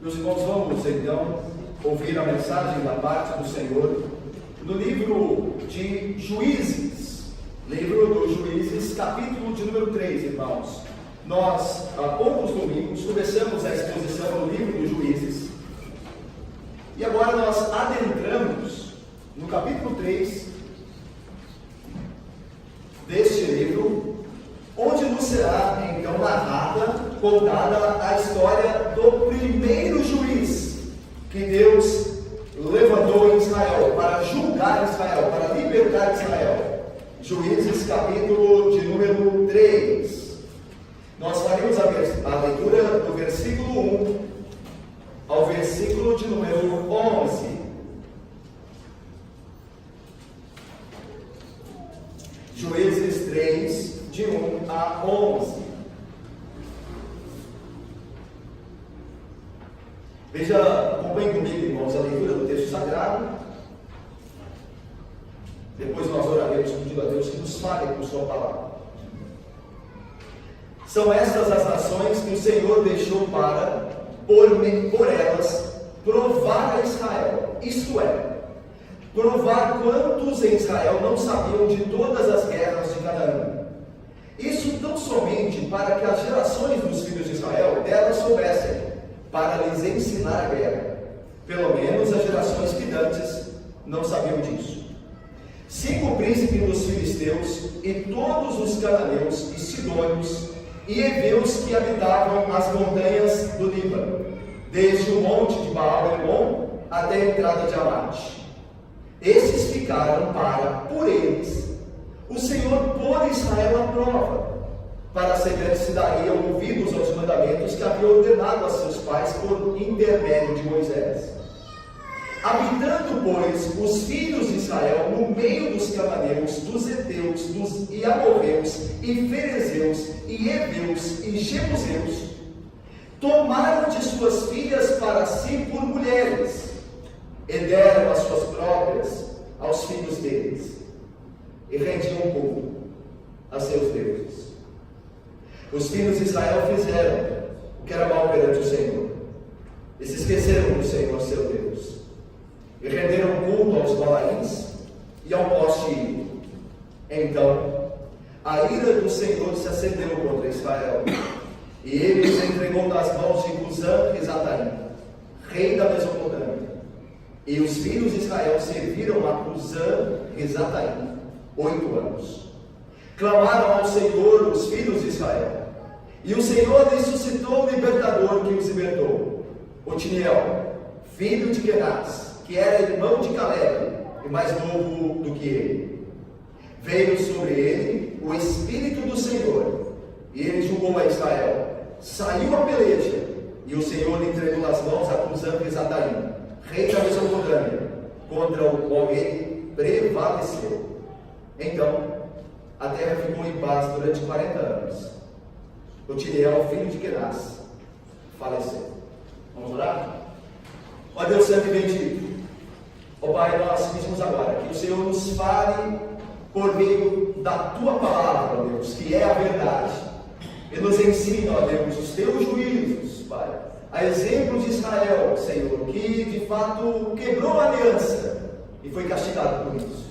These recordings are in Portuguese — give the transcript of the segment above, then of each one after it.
Meus irmãos, vamos então ouvir a mensagem da parte do Senhor no livro de Juízes, livro dos Juízes, capítulo de número 3, irmãos. Nós, há poucos domingos, começamos a exposição no livro dos Juízes e agora nós adentramos no capítulo 3 deste livro, onde nos será então narrada, contada a história do primeiro juiz que Deus levantou em Israel para julgar Israel, para libertar Israel. Juízes capítulo de número 3. Nós faremos a leitura do versículo 1 ao versículo de número 11. Juízes 3, de 1 a 11. Veja, acompanhe comigo, irmãos, a leitura do texto sagrado. Depois nós oraremos pedindo a Deus que nos fale com sua palavra. São estas as nações que o Senhor deixou para, por elas, provar a Israel, isto é, provar quantos em Israel não sabiam de todas as guerras de Canaã. Isso tão somente para que as gerações dos filhos de Israel delas soubessem, para lhes ensinar a guerra. Pelo menos as gerações que dantes não sabiam disso. 5 príncipes dos filisteus e todos os cananeus e sidônios e heveus que habitavam as montanhas do Líbano, desde o monte de Baal-Hermon até a entrada de Amate. Esses ficaram para, por eles, o Senhor pôr Israel à prova, para saber se dariam ouvidos aos mandamentos que havia ordenado a seus pais por intermédio de Moisés. Habitando, pois, os filhos de Israel no meio dos cananeus, dos heteus, dos amorreus, e ferezeus, e heveus, e jebuseus, tomaram de suas filhas para si por mulheres, e deram as suas próprias aos filhos deles, e rendiam culto a seus deuses. Os filhos de Israel fizeram o que era mal perante o Senhor, e se esqueceram do Senhor seu Deus, e renderam culto aos Balaíns e ao poste ídolo. Então a ira do Senhor se acendeu contra Israel, e ele os entregou nas mãos de Cusã-Risataim, rei da Mesopotâmia. E os filhos de Israel serviram a Cusã-Risataim 8 anos. Clamaram ao Senhor os filhos de Israel, e o Senhor lhes suscitou o libertador que os libertou, Otiniel, filho de Kenaz, que era irmão de Caleb, e mais novo do que ele. Veio sobre ele o Espírito do Senhor, e ele julgou a Israel. Saiu a peleja, e o Senhor lhe entregou nas mãos a Cusã-Risataim, rei da Mesopotâmia, contra o qual ele prevaleceu. Então a terra ficou em paz durante 40 anos. Otiniel, filho de Kenaz, faleceu. Vamos orar? Ó Deus santo e bendito, ó Pai, nós pedimos agora que o Senhor nos fale por meio da Tua palavra, ó Deus, que é a verdade, e nos ensine, ó Deus, os Teus juízos, Pai, a exemplo de Israel, Senhor, que de fato quebrou a aliança e foi castigado por isso.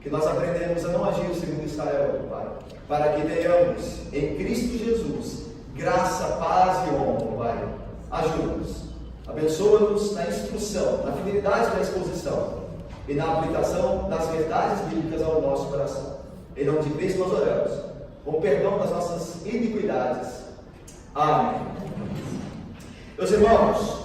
Que nós aprendemos a não agir segundo Israel, Pai, para que tenhamos em Cristo Jesus graça, paz e honra, Pai. Ajuda-nos, abençoa-nos na instrução, na fidelidade da exposição e na aplicação das verdades bíblicas ao nosso coração. Em nome de Cristo nós oramos, com perdão das nossas iniquidades. Amém. Meus irmãos,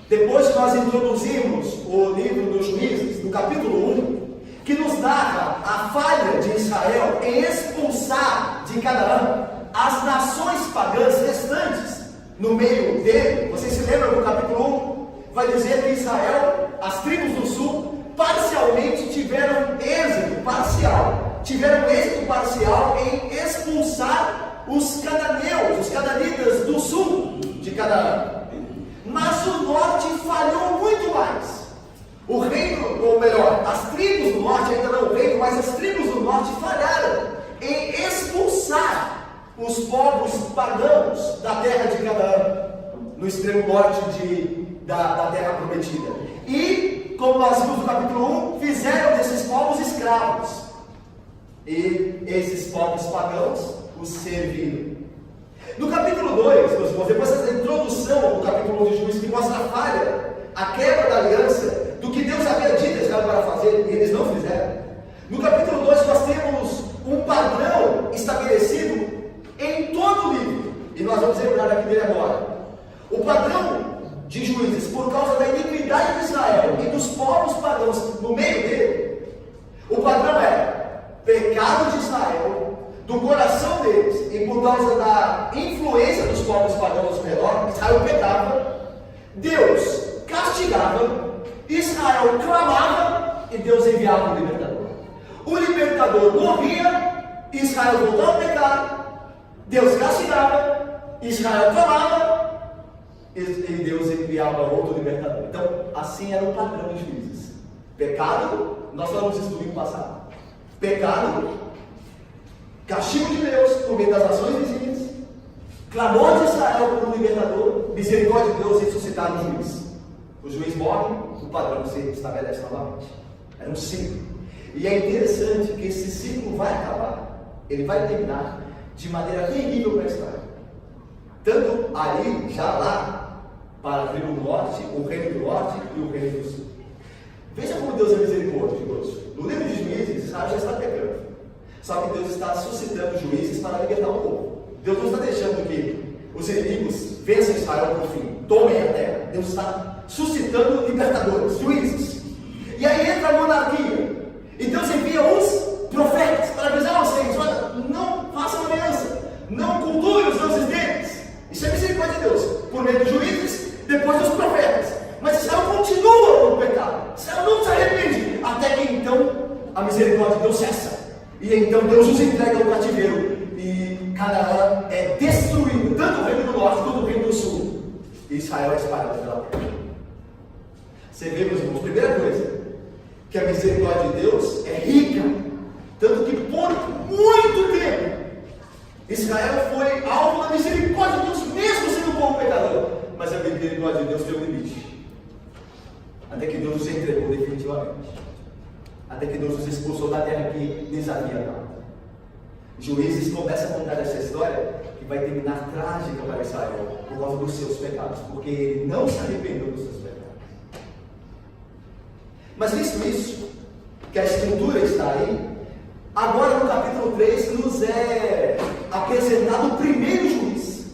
depois que nós introduzimos o livro dos Juízes, no capítulo 1, que nos narra a falha de Israel em expulsar de Canaã as nações pagãs restantes no meio dele. Vocês se lembram do capítulo 1? Vai dizer que Israel, as tribos do sul, parcialmente tiveram êxito parcial em expulsar os cananeus, os cananitas do sul de Canaã. Mas o norte falhou muito mais. O reino, ou melhor, as tribos do norte, ainda não o reino, mas as tribos do norte falharam em expulsar os povos pagãos da terra de Canaã, no extremo norte de da terra prometida. E, como nós vimos no capítulo 1, fizeram desses povos escravos. E esses povos pagãos os serviram. No capítulo 2, meus irmãos, depois dessa introdução do capítulo 1 de Juízes, que mostra a falha, a quebra da aliança, do que Deus havia dito a Israel para fazer, e eles não fizeram. No capítulo 2 nós temos um padrão estabelecido em todo o livro, e nós vamos lembrar aqui dele agora. O padrão de Juízes, por causa da iniquidade de Israel e dos povos pagãos no meio dele, o padrão é pecado de Israel, do coração deles, e por causa da influência dos povos pagãos ao redor, Israel pecava, Deus castigava, Israel clamava e Deus enviava o libertador. O libertador morria, Israel voltou a pecar, Deus castigava, Israel clamava e Deus enviava outro libertador. Então, assim era o padrão de Juízes. Pecado, nós falamos isso no domingo passado. Pecado, castigo de Deus por meio das nações vizinhas, clamor de Israel por um libertador, misericórdia de Deus ressuscitar o juiz. O juiz morre, o padrão se estabelece novamente. Era um ciclo. E é interessante que esse ciclo vai acabar, ele vai terminar de maneira terrível para Israel. Tanto ali, já lá, para a tribo do norte, o reino do norte e o reino do sul. Veja como Deus é misericordioso. No livro de Juízes, Israel já está pecando. Só que Deus está suscitando juízes para libertar o povo. Deus não está deixando que os inimigos vençam Israel por fim, tomem a terra. Deus está suscitando libertadores, juízes. E aí entra a monarquia. E Deus envia os profetas para avisar aos reis: olha, não façam aliança, não cultuem os deuses deles. Isso é misericórdia de Deus, por meio dos juízes, depois dos profetas. Mas Israel continua com o pecado, Israel não se arrepende, até que então a misericórdia de Deus cessa. E então Deus os entrega ao cativeiro e Canaã é destruído, tanto o reino do norte quanto o reino do sul. E Israel é espalhado pela terra. Você vê, meus irmãos, primeira coisa, que a misericórdia de Deus é rica, tanto que por muito tempo Israel foi alvo da misericórdia de Deus, mesmo sendo um povo pecador. Mas a misericórdia de Deus tem um limite, até que Deus os entregou definitivamente, até que Deus os expulsou da terra que lhes havia dado. Juízes começa a contar essa história que vai terminar trágica para Israel por causa dos seus pecados, porque ele não se arrependeu dos seus pecados. Mas visto isso, que a estrutura está aí, agora no capítulo 3 nos é apresentado o primeiro juiz,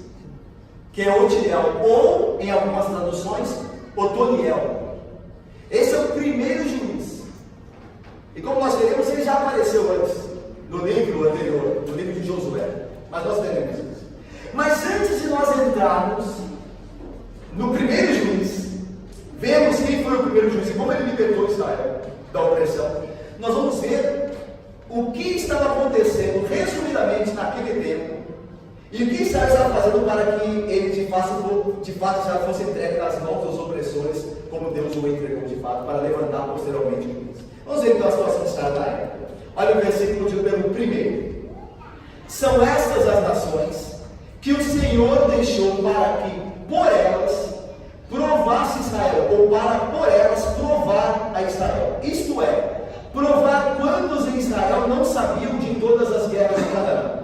que é Otiniel, ou em algumas traduções, Otoniel. Esse é o primeiro juiz. E como nós veremos, ele já apareceu antes, no livro anterior, no livro de Josué. Mas nós veremos isso. Mas antes de nós entrarmos no primeiro juiz, vemos quem foi o primeiro juiz e como ele libertou Israel da opressão. Nós vamos ver o que estava acontecendo resumidamente naquele tempo e o que Israel estava fazendo para que ele de fato já fosse entregue nas mãos dos opressores, como Deus o entregou de fato, para levantar posteriormente o juiz. Vamos ver então a situação de Israel na época. Olha o versículo de número 1. São estas as nações que o Senhor deixou para que por elas provasse Israel, ou para por elas provar a Israel. Isto é, provar quantos em Israel não sabiam de todas as guerras de Canaã.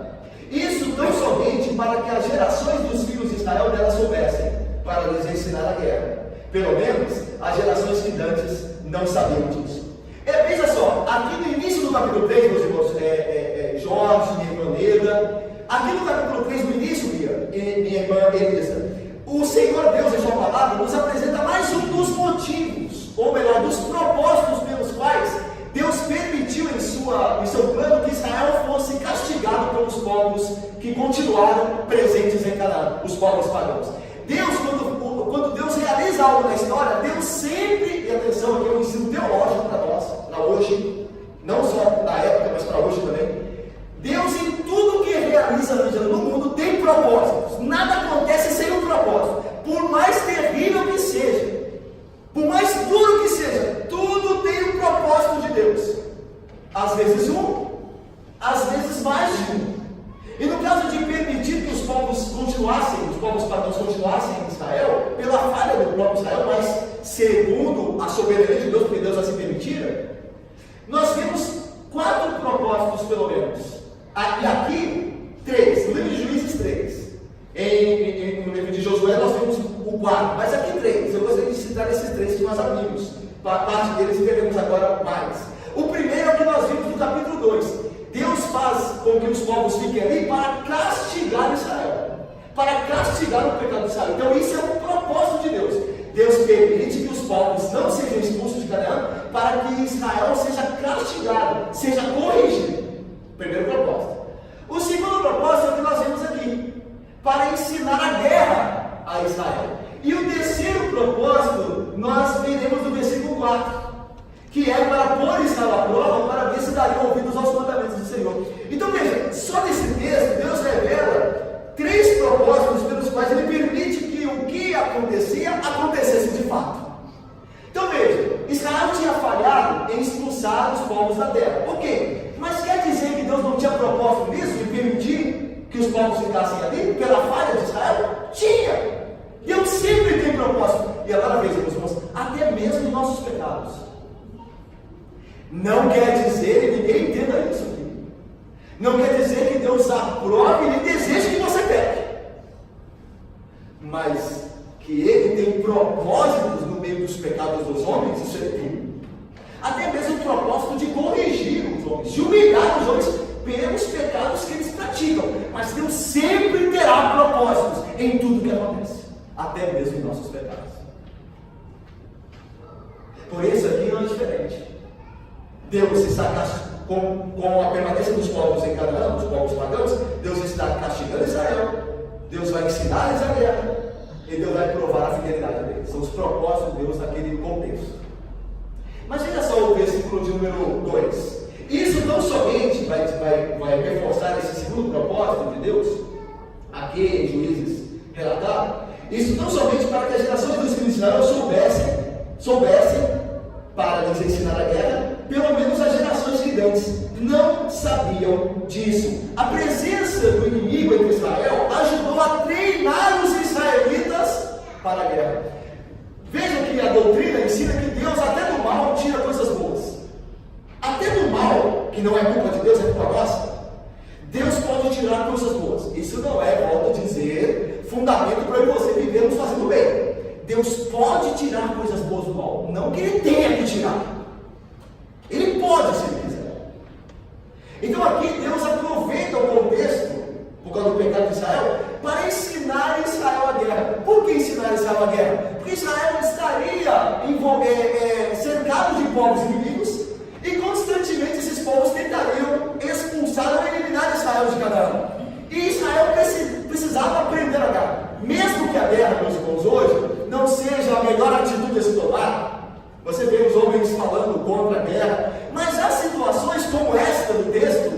Isso tão somente para que as gerações dos filhos de Israel delas soubessem, para lhes ensinar a guerra. Pelo menos as gerações que antes não sabiam disso. Veja só, aqui no início do capítulo 3, meus irmãos, Jorge, minha irmã Neda, aqui no capítulo 3, no início, minha irmã Elisa, o Senhor Deus, em sua palavra, nos apresenta mais um dos motivos, ou melhor, dos propósitos pelos quais Deus permitiu em seu plano que Israel fosse castigado pelos povos que continuaram presentes em Canaã, os povos pagãos. Deus, quando Deus realiza algo na história, Deus sempre, e atenção, aqui é um ensino teológico para nós, para hoje, não só na época, mas para hoje também. Deus, em tudo que realiza no mundo, tem propósitos. Nada acontece sem um propósito. Por mais terrível que seja, por mais duro que seja, tudo tem um propósito de Deus. Às vezes um, às vezes mais de um. E no caso de permitir que os povos pagãos continuassem em Israel, pela falha do próprio Israel, mas segundo a soberania de Deus, porque Deus assim permitira, nós vemos 4 propósitos pelo menos. E aqui, 3, no livro de Juízes 3. No livro de Josué nós vemos o 4, mas aqui 3. Eu gostaria de citar esses 3 que nós abrimos. Parte deles veremos agora mais. O primeiro é o que nós vimos no capítulo 2. Deus faz com que os povos fiquem ali para castigar Israel. Para castigar o pecado de Israel. Então isso é um propósito de Deus. Deus permite que os povos não sejam expulsos de Canaã para que Israel seja castigado, seja corrigido. Primeiro propósito. O segundo propósito é o que nós vemos aqui, para ensinar a guerra a Israel. E o terceiro propósito nós veremos no versículo 4, que é para pôr Israel à prova, para ver se dariam ouvidos aos mandamentos do Senhor. Então veja, só nesse texto Deus revela 3 propósitos pelos quais Ele permite que o que acontecia, acontecesse de fato. Então veja, Israel tinha falhado em expulsar os povos da terra. Ok, mas quer dizer que Deus não tinha propósito nisso, de permitir que os povos ficassem ali, pela falha de Israel? Tinha! Deus sempre tem propósito. E agora veja, meus irmãos, até mesmo em nossos pecados. Não quer dizer, e ninguém entenda isso aqui, não quer dizer que Deus aprove e deseja que você peque, mas que Ele tem propósitos no meio dos pecados dos homens, isso Ele tem. Até mesmo o propósito de corrigir os homens, de humilhar os homens pelos pecados que eles praticam. Mas Deus sempre terá propósitos em tudo que acontece, até mesmo em nossos pecados. Por isso aqui não é diferente. Deus está com a permanência dos povos em Canaã, dos povos pagãos, Deus está castigando Israel, Deus vai ensinar-lhes a guerra, e Deus vai provar a fidelidade deles. São os propósitos de Deus naquele contexto. Mas veja só o versículo de número 2. Isso não somente vai reforçar esse segundo propósito de Deus, aqui em Juízes relatado, isso não somente para que as gerações dos filhos de Israel soubessem para lhes ensinar a guerra, pelo menos as gerações seguintes não sabiam disso. A presença do inimigo entre Israel ajudou a treinar os israelitas para a guerra. Veja que a doutrina ensina que Deus até do mal tira coisas boas. Até do mal, que não é culpa de Deus, é culpa nossa, Deus pode tirar coisas boas. Isso não é, volto a dizer, fundamento para eu e você vivermos fazendo bem. Deus pode tirar coisas boas do mal, não que Ele tenha que tirar. Ele pode, se Ele quiser. Então aqui Deus aproveita o contexto, por causa do pecado de Israel, para ensinar Israel a guerra. Por que ensinar Israel a guerra? Porque Israel estaria cercado de povos inimigos, e constantemente esses povos tentariam expulsar ou eliminar Israel de Canaã. E Israel precisava aprender a guerra. Mesmo que a guerra, meus irmãos, hoje não seja a melhor atitude a se tomar, você vê os homens falando contra a guerra, mas há situações como esta do texto,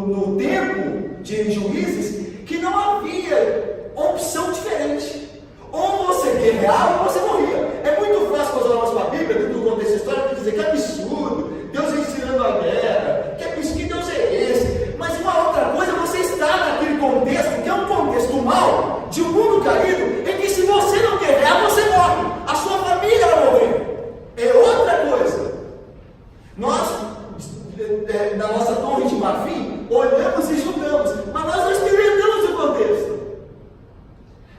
no tempo de Juízes, que não havia opção diferente. Ou você guerreava ou você morria. É muito fácil nós olharmos para a Bíblia, dentro do contexto histórico, e dizer que absurdo, Deus ensinando a guerra, que Deus é esse? Mas uma outra coisa, você está naquele contexto, que é um contexto mal, de um mundo caído, em que se você não guerrear, você morre. A sua família vai morrer. É outra coisa. Nós, na nossa torre de marfim, olhamos e julgamos, mas nós não experimentamos o contexto.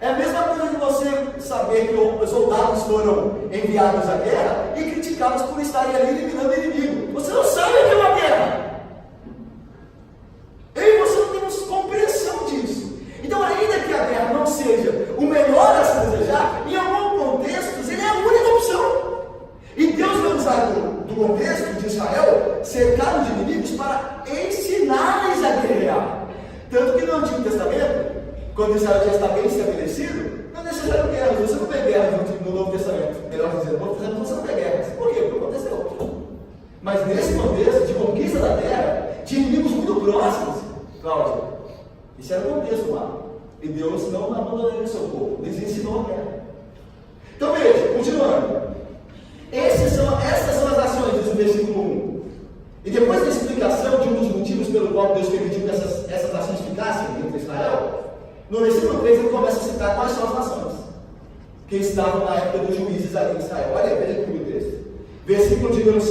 É a mesma coisa que você saber que os soldados foram enviados à guerra e criticados por estarem ali eliminando o inimigo. Você não sabe o que é uma guerra. Eu e você não temos compreensão disso. Então, ainda que a guerra não seja o melhor a se desejar, em alguns contextos ele é a única opção. E Deus vai usar do contexto de Israel, cercado de inimigos, para ensinar-lhes a guerrear. Tanto que no Antigo Testamento, quando Israel já está bem estabelecido, não é necessário guerras. Você não vê guerras no Novo Testamento. Melhor dizer, no Novo Testamento você não vê guerras. Por quê? Porque aconteceu. Mas nesse contexto de conquista da terra, de inimigos muito próximos, Cláudio, isso era o contexto lá. E Deus não abandonou o seu povo, lhes ensinou a guerra. Então veja, continuando. Essas são as ações, diz o versículo 1. E depois da explicação de um dos motivos pelo qual Deus permitiu que essas ações ficassem entre Israel, no versículo 3 ele começa a citar quais são as nações. que estavam na época dos juízes ali em Israel. Olha, veja comigo o texto. Versículo de número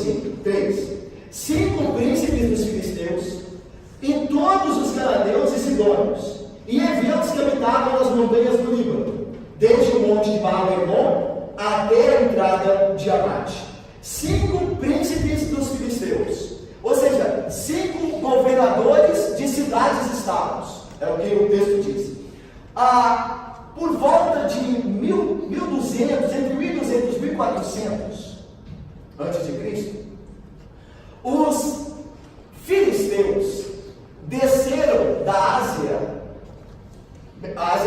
3. 5 príncipes dos filisteus, e todos os cananeus e sidônios, e heveus que habitavam nas montanhas do Líbano, desde o monte de Baal-Hermon até a entrada de Amate. 5 príncipes dos filisteus, ou seja, 5 governadores de cidades e estados, é o que o texto diz. Por volta de 1200, entre 1200 e 1400 antes de Cristo, os filisteus desceram da Ásia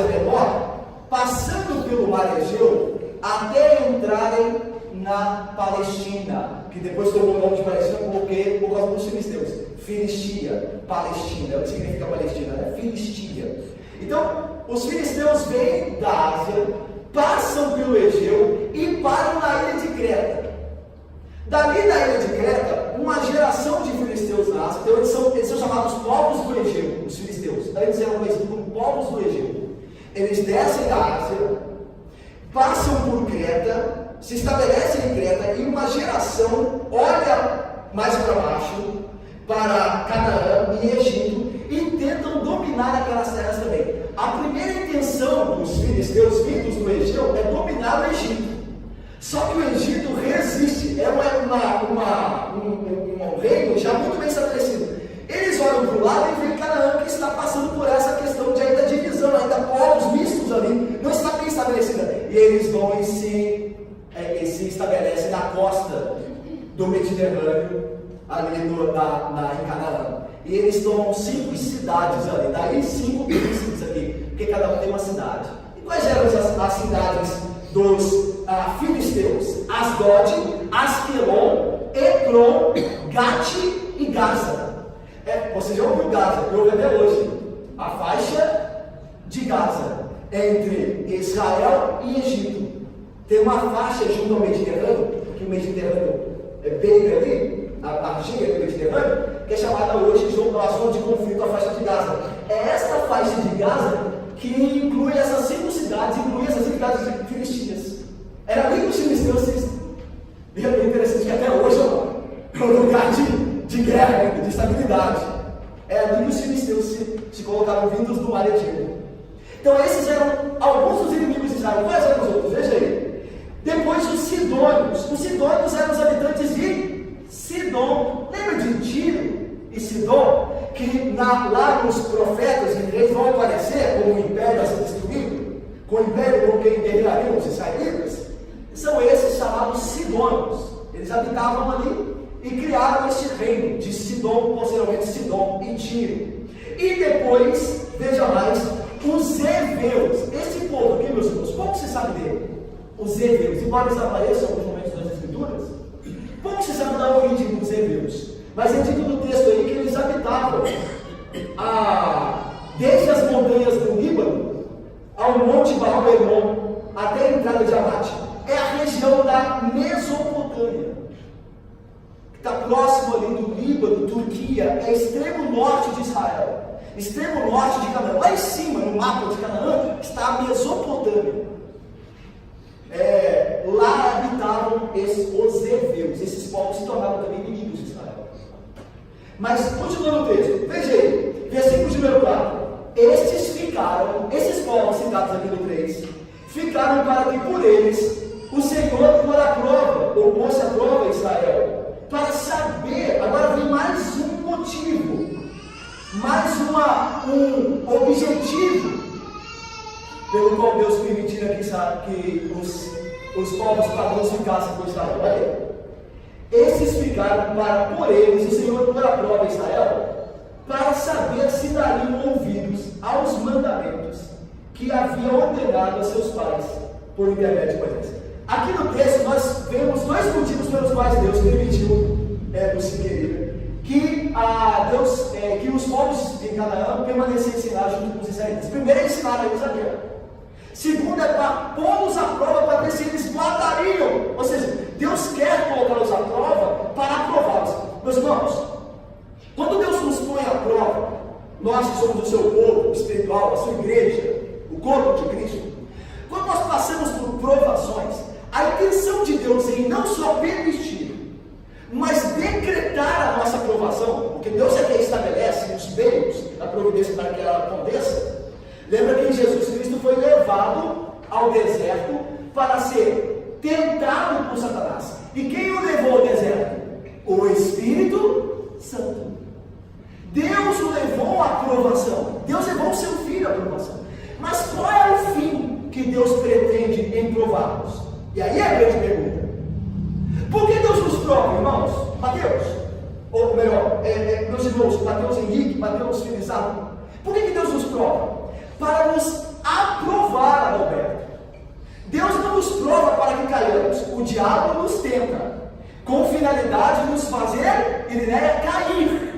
Menor, passando pelo Mar Egeu, até entrarem na Palestina, que depois tomou o nome de Palestina por causa dos filisteus. Filistia, Palestina, é o que significa Palestina, né? Filistia. Então, os filisteus vêm da Ásia, passam pelo Egeu e param na ilha de Creta. Dali da ilha de Creta, uma geração de filisteus nasce. Então eles são chamados povos do Egeu, os filisteus. Eles eram conhecidos como povos do Egeu. Eles descem da Ásia, passam por Creta, se estabelecem em Creta, e uma geração olha mais para baixo, para Canaã e Egito, e tentam dominar aquelas terras também. A primeira intenção dos filisteus vindos do Egeu é dominar o Egito. Só que o Egito resiste, é um reino já muito bem estabelecido. Eles olham para o lado e veem Canaã, que está passando por essa questão de ainda divisão, ainda povos mistos ali, não está bem estabelecida. E eles vão e se estabelecem na costa do Mediterrâneo, ali em Canaã. E eles tomam 5 cidades ali, daí 5 príncipes aqui, porque cada um tem uma cidade. E quais eram as cidades dos filisteus? Asdod, Asquelon, Ecrom, Gate e Gaza. Você já ouviu Gaza, eu ouvi até hoje. A faixa de Gaza entre Israel e Egito. Tem uma faixa junto ao Mediterrâneo, porque o Mediterrâneo é bem ali, a margem do Mediterrâneo, que é chamada hoje de a zona de conflito, a faixa de Gaza. É esta faixa de Gaza que inclui essas 5 cidades, inclui essas cidades filistias. Era ali que os filisteus se... E é bem interessante que até hoje é um lugar de guerra, de estabilidade. É ali que os filisteus se colocaram vindos do Mar Egeu. Então esses eram alguns dos inimigos de Israel. Quais eram os outros? Veja aí. Depois os sidônios. Os sidônios eram os habitantes de Sidom. Lembra de Tiro e Sidom? Que lá nos profetas e reis vão aparecer como um império a ser destruído, com o império com quem guerreariam os israelitas. São esses chamados sidônios. Eles habitavam ali e criaram este reino de Sidom, posteriormente Sidom e Tiro. E depois, veja mais, os heveus. Esse povo aqui, meus irmãos, pouco se sabe dele. Os heveus, embora eles apareçam em alguns momentos das Escrituras, pouco se sabe da origem dos heveus. Mas é dito no texto aí que eles habitavam desde as montanhas do Líbano ao monte Baal-Hermon até a entrada de Amate. É a região da Mesopotâmia, que está próximo ali do Líbano, Turquia, é extremo norte de Israel, extremo norte de Canaã. Lá em cima, no mapa de Canaã, está a Mesopotâmia. Lá habitavam os heveus. Esses povos se tornaram também inimigos de Israel. Mas, continuando o texto, veja aí, versículo de número 4. Esses povos citados aqui no 3, ficaram para que por eles o Senhor pôr a prova, ou pôs a prova em Israel, para saber, agora vem mais um motivo, mais um objetivo, pelo qual Deus permitiria que os povos pagãos ficassem com Israel. Olha aí. Esses ficaram para, por eles, o Senhor pôr a prova em Israel, para saber se dariam ouvidos aos mandamentos que havia ordenado a seus pais, por intermédio de Moisés. Aqui no texto nós vemos 2 motivos pelos quais Deus permitiu, sem querer, que os povos de Canaã permanecessem lá junto com os israelitas. Primeiro, ensinaram eles a guerra. Segundo, é para pô-los à prova, para ver se eles matariam. Ou seja, Deus quer colocá-los à prova para aprová-los. Meus irmãos, quando Deus nos põe à prova, nós que somos o seu povo espiritual, a sua igreja, o corpo de Cristo, quando nós passamos por prova só permitir, mas decretar a nossa aprovação, porque Deus é quem estabelece os meios da providência para que ela aconteça. Lembra que Jesus Cristo foi levado ao deserto para ser tentado por Satanás. E quem o levou ao deserto? O Espírito Santo. Deus o levou à aprovação. Deus levou o seu filho à aprovação. Mas qual é o fim que Deus pretende em prová-los? E aí é a grande pergunta. Por que Deus nos prova, irmãos? Mateus, ou melhor, meus irmãos, Mateus Henrique, Mateus Felizardo. Por que Deus nos prova? Para nos aprovar, Adalberto. Deus não nos prova para que caiamos. O diabo nos tenta, com finalidade de nos fazer cair.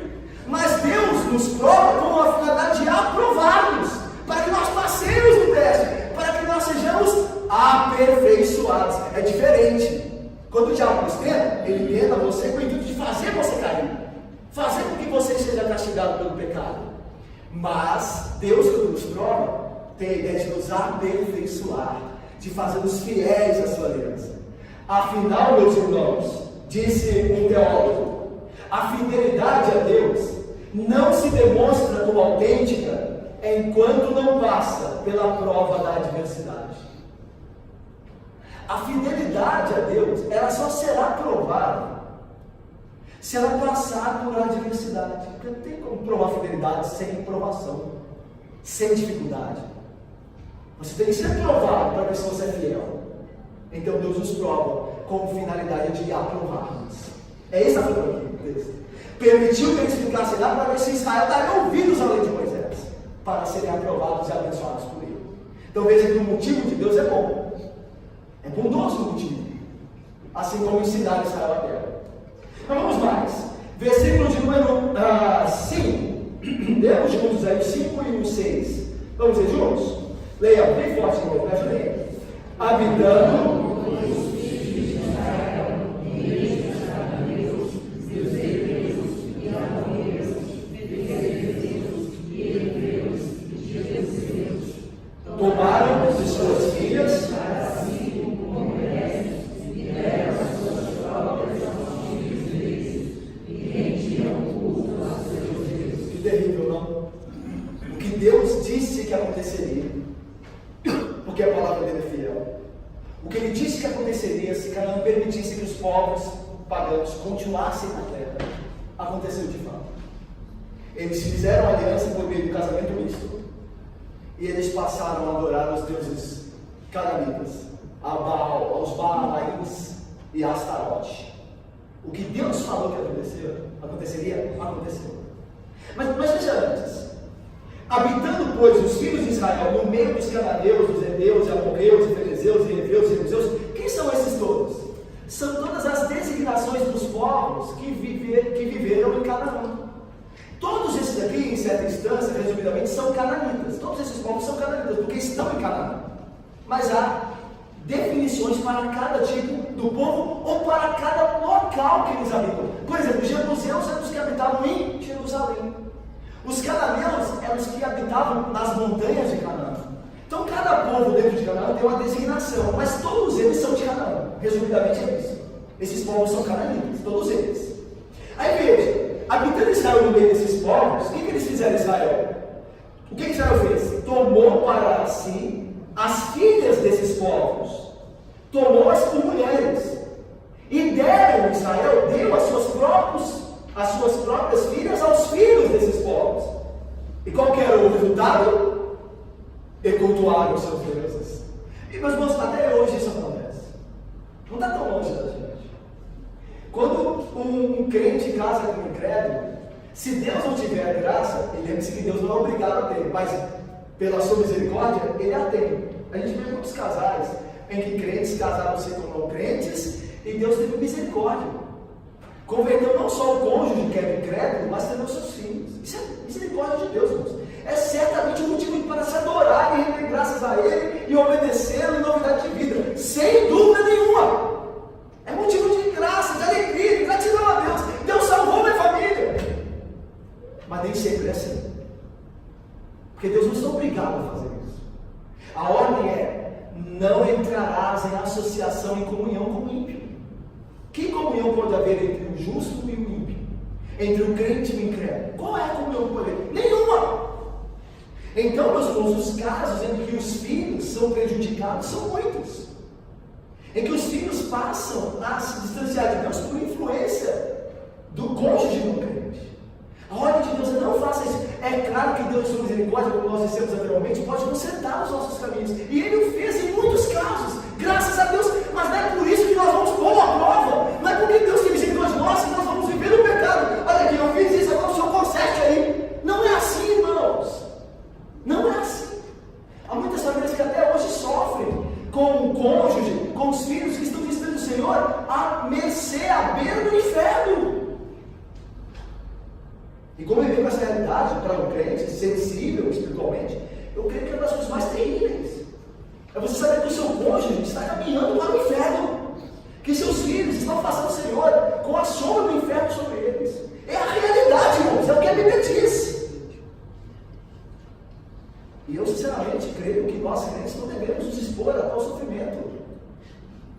Mas Deus nos prova com a finalidade de aprovar-nos, para que nós passemos no teste, para que nós sejamos aperfeiçoados. É diferente. Quando o diabo nos tenta, ele tenta você com o intuito de fazer você cair, fazer com que você seja castigado pelo pecado. Mas Deus, quando nos prova, tem a ideia de nos aperfeiçoar, de fazer-nos fiéis à sua aliança. Afinal, meus irmãos, disse um teólogo, a fidelidade a Deus não se demonstra como autêntica enquanto não passa pela prova da adversidade. A fidelidade a Deus, ela só será provada se ela passar por adversidade. Porque não tem como provar fidelidade sem provação, sem dificuldade. Você tem que ser provado para ver se você é fiel. Então Deus nos prova com finalidade de aprovar-nos. É essa a forma aqui do texto. Permitiu que eles ficassem lá para ver se Israel daria ouvidos à lei de Moisés, para serem aprovados e abençoados por ele. Então veja que o motivo de Deus é bom. É bondoso o motivo. Assim como ensinar Israel a terra. Então vamos mais. Versículo de número 5. Lemos juntos aí o 5 e o 6. Vamos ler juntos? Leia bem forte de novo, preste bem. Habitando tomaram de suas filhas terrível, não? O que Deus disse que aconteceria, porque a palavra dele é fiel. O que ele disse que aconteceria se Canaã permitisse que os povos pagãos continuassem na terra, aconteceu de fato. Eles fizeram aliança por meio do casamento misto, e eles passaram a adorar os deuses cananitas, a Baal, aos Baalaíns e a Astarote. O que Deus falou que aconteceria, aconteceu. Mas veja antes, habitando, pois, os filhos de Israel no meio dos cananeus, dos heteus, amorreus, efezeus, heveus e jebuseus, quem são esses todos? São todas as designações dos povos que viveram em Canaã. Todos esses aqui, em certa instância, resumidamente, são cananitas. Todos esses povos são cananitas, porque estão em Canaã. Mas há definições para cada tipo do povo ou para cada local que eles habitam. Por exemplo, os jebuseus eram os que habitavam em Jerusalém. Os cananeus eram os que habitavam nas montanhas de Canaã. Então cada povo dentro de Canaã tem uma designação, mas todos eles são de Canaã. Resumidamente é isso. Esses povos são cananitas, todos eles. Aí veja, habitando Israel no meio desses povos, o que eles fizeram em Israel? O que Israel fez? Tomou para si as filhas desses povos, tomou-as por mulheres, e deram, Israel deu as suas próprias filhas aos filhos desses povos. E qual que era o resultado? E cultuaram os seus deuses. E meus irmãos, até hoje isso acontece. Não está tão longe da gente. Quando um crente casa com um incrédulo, se Deus não tiver graça, ele lembre-se que Deus não é obrigado a ter, mas pela sua misericórdia, ele a tem. A gente vê muitos casais em que crentes casaram-se com não crentes e Deus teve misericórdia. Converteu não só o cônjuge que era incrédulo, mas também os seus filhos. Isso é misericórdia de Deus, irmãos. É certamente um motivo para se adorar e render graças a Ele e obedecê-lo em novidade de vida. Sem dúvida nenhuma. É motivo de graça, de alegria, de gratidão a Deus. Deus salvou minha família. Mas nem sempre é assim. Porque Deus não está obrigado a fazer isso. A ordem é: não entrarás em associação, em comunhão com o ímpio. comunhão pode haver entre o justo e o ímpio? Entre o crente e o incrédulo? Qual é a comunhão que pode haver? Nenhuma! Então, meus irmãos, os casos em que os filhos são prejudicados são muitos. Em que os filhos passam a se distanciar de Deus por influência do cônjuge não crente. A ordem de Deus é: não faça isso. É claro que Deus, sua misericórdia, como nós dissemos anteriormente, pode consertar os nossos caminhos. E Ele o fez em muitos casos, graças a Deus. Mas não é por isso que nós vamos pôr a prova. Não é porque Deus tem misericórdia de nós que nós vamos viver no pecado. Olha aqui, eu fiz isso, agora o Senhor conserte aí. Não é assim, irmãos. Não é assim. Há muitas famílias que até hoje sofrem com o cônjuge, com os filhos que estão distantes do Senhor, a mercê, à beira do inferno. E como viver com essa realidade para um crente sensível espiritualmente, eu creio que é uma das coisas mais terríveis. É você saber que o seu cônjuge está caminhando para o inferno, que seus filhos estão afastando do Senhor com a sombra do inferno sobre eles. É a realidade, irmãos, é o que a Bíblia diz. E eu sinceramente creio que nós crentes não devemos nos expor a tal sofrimento.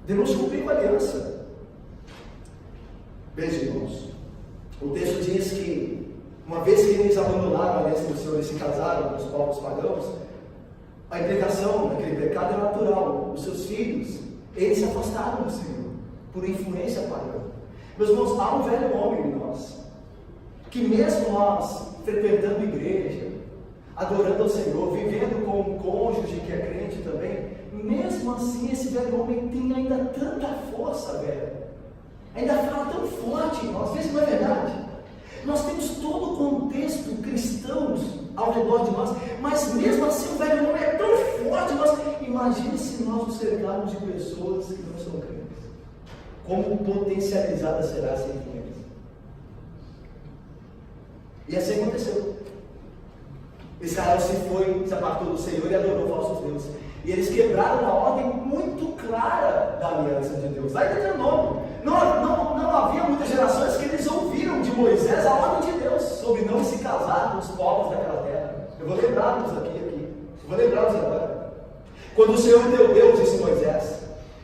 Devemos cumprir com a aliança. Veja, irmãos, o texto diz que uma vez que eles abandonaram a aliança do Senhor e se casaram com os povos pagãos, a implicação daquele pecado é natural. Os seus filhos, eles se afastaram do Senhor por influência pagã. Meus irmãos, há um velho homem em nós, que mesmo nós frequentando a igreja, adorando ao Senhor, vivendo com um cônjuge que é crente também, mesmo assim esse velho homem tem ainda tanta força, velho. Ainda fala tão forte, irmãos. Às vezes não é verdade. Nós temos todo o contexto cristãos ao redor de nós, mas mesmo assim o velho homem é tão forte. Imagine se nós nos cercarmos de pessoas que não são crentes. Como potencializada será essa influência? E assim aconteceu. Israel se apartou do Senhor e adorou falsos deuses. E eles quebraram a ordem muito clara da aliança de Deus. Lá em Deuteronômio, não havia muitas gerações que eles ouviram de Moisés a ordem de Deus sobre não se casar com os povos daquela terra. Eu vou lembrá-los aqui. Eu vou lembrá-los agora. Quando o Senhor teu Deus, disse Moisés,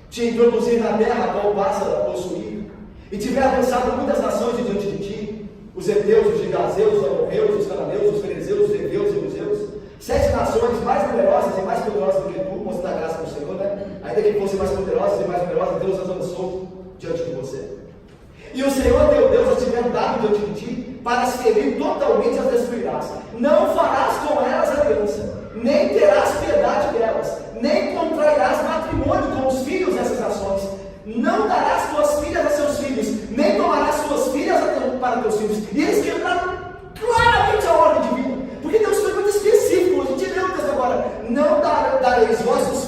te introduzir na terra a qual passa a possuir, e tiver avançado muitas nações diante de ti, os heteus, os gigazeus, os amorreus, os cananeus, os ferezeus, os heveus e os zeus, 7 nações mais numerosas e mais poderosas do que tu, moço da graça do Senhor, né? Ainda que fossem mais poderosas e mais numerosas, Deus as lançou diante de você. E o Senhor teu Deus as tiver dado diante de ti, para as ferir totalmente as destruirás. Não farás com elas aliança, nem terás piedade delas, nem contrairás matrimônio com os filhos dessas nações. Não darás tuas filhas a seus filhos, nem tomarás suas filhas para teus filhos. E eles quebraram claramente a ordem divina, porque Deus foi muito específico. A gente leu o texto agora: não dareis vossas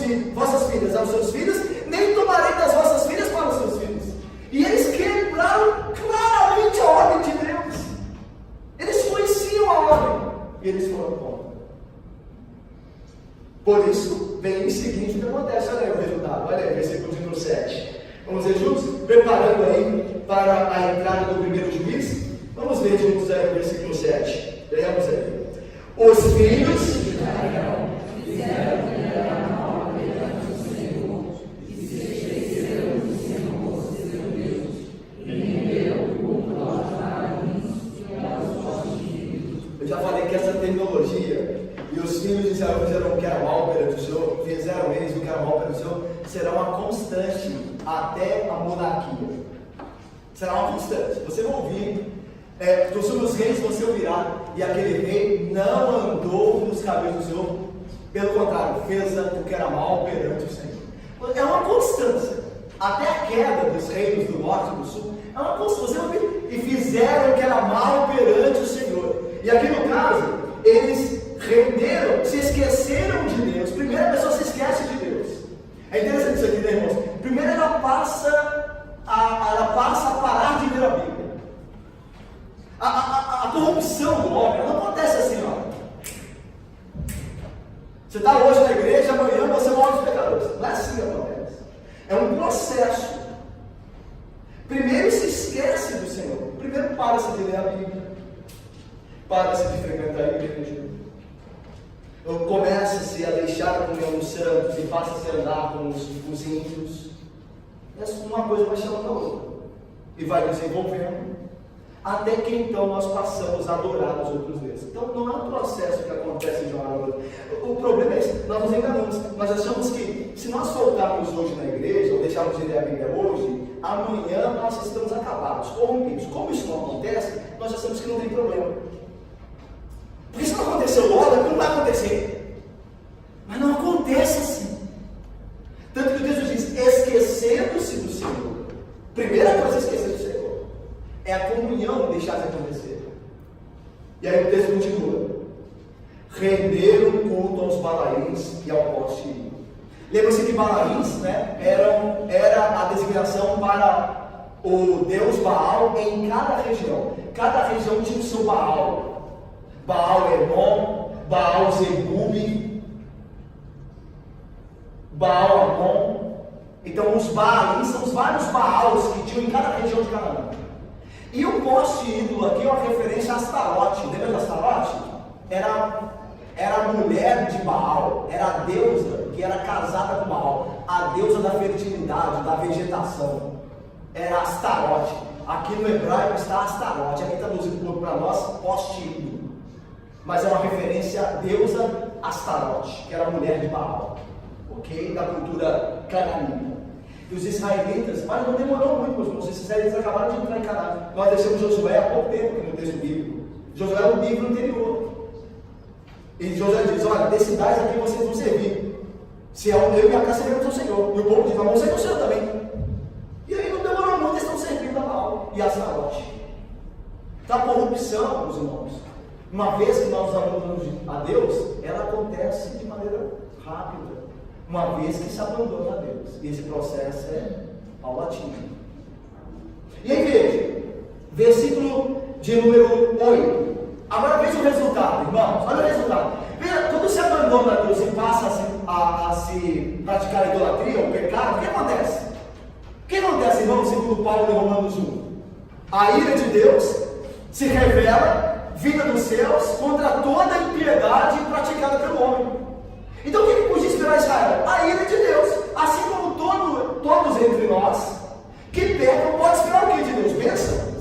filhas aos seus filhos, nem tomarei das vossas filhas para os seus filhos. E eles quebraram claramente a ordem de Deus. Eles conheciam a ordem e eles foram contra. Por isso, vem em seguinte o que acontece. Olha aí o resultado, olha aí, versículo número 7. Vamos ver juntos? Preparando aí para a entrada do primeiro juiz. Vamos ver juntos aí o versículo 7. Leamos aí. Os filhos de Israel fizeram mal perante o Senhor, e se esqueceram do Senhor, seu Deus, e renderam o culto aos varões e aos vossos filhos. Eu já falei que essa tecnologia e os filhos de Israel fizeram o que era mal perante o Senhor, fizeram eles o que era mal perante o Senhor, será uma constante até a monarquia. Será uma constante. Você vai ouvir, sobre os reis você ouvirá, e aquele rei não andou nos caminhos do Senhor, pelo contrário, fez o que era mal perante o Senhor. É uma constância. Até a queda dos reinos do norte e do sul, é uma constância. Você vai ouvir, e fizeram o que era mal perante o Senhor. E aqui no caso, eles renderam, se esqueceram de Deus. Primeiro a pessoa se esquece de Deus. É interessante isso aqui, né, irmãos? Primeiro ela passa a parar de ler a Bíblia. A corrupção do homem não acontece assim, ó. Você está hoje na igreja, amanhã você morre dos pecadores. Não é assim que acontece. É um processo. Primeiro se esquece do Senhor. Primeiro para-se de ler a Bíblia. Para-se de frequentar a igreja. Começa-se a deixar a comunhão dos santos e passa-se a andar com os ímpios. Uma coisa vai chamando a outra. e vai desenvolvendo, até que então nós passamos a adorar os outros deuses. Então não é um processo que acontece de uma hora a outra. O problema é esse, nós nos enganamos, nós achamos que se nós voltarmos hoje na igreja, ou deixarmos de ler a Bíblia hoje, amanhã nós estamos acabados, corrompidos. Como isso não acontece, nós achamos que não tem problema. Porque se não aconteceu logo, não vai acontecer. Mas não acontece assim. Tanto que Jesus diz, esquecendo-se do Senhor. Primeira coisa é esquecer do Senhor. É a comunhão deixar de acontecer. E aí o texto continua. Renderam culto aos Balaíns e ao poste ídolo. Lembra-se que Balaíns, né, era a designação para o deus Baal em cada região. Cada região tinha o seu Baal. Baal Hermon, Baal Zebub, Baal Amon. Então os Baalins são os vários Baals que tinham em cada região de Canaã. E o poste ídolo aqui é uma referência a Astarote. Lembra de Astarote? Era a mulher de Baal, era a deusa que era casada com Baal, a deusa da fertilidade, da vegetação. Era Astarote. Aqui no hebraico está Astarote, aqui traduzido para nós, poste ídolo. Mas é uma referência à deusa Astarote, que era a mulher de Baal, ok? Da cultura cananita. E os israelitas, mas não demorou muito, meus irmãos, os israelitas acabaram de entrar em Canaã. Nós deixamos Josué há pouco tempo aqui no texto bíblico. Josué é o livro anterior. E Josué diz, olha, desses cidades aqui vocês vão servir. Se é o meu e a casa seremos o Senhor. E o povo diz, nós vamos servir o Senhor também. E aí não demorou muito, eles estão servindo a Baal e a Astarote. Então a corrupção, meus irmãos, uma vez que nós abandonamos a Deus, ela acontece de maneira rápida. Uma vez que se abandona a Deus. E esse processo é paulatino. E aí veja, versículo de número 8. Agora veja o resultado, irmãos. Olha o resultado. Veja, quando se abandona a Deus e passa a se praticar a idolatria, o pecado, o que acontece? O que acontece, irmãos, segundo Paulo em Romanos 1? A ira de Deus se revela, vinda dos céus, contra toda a impiedade praticada pelo homem. Então o que podia esperar Israel? A ira de Deus. Assim como todos entre nós que pecam, pode esperar o que de Deus? Pensa.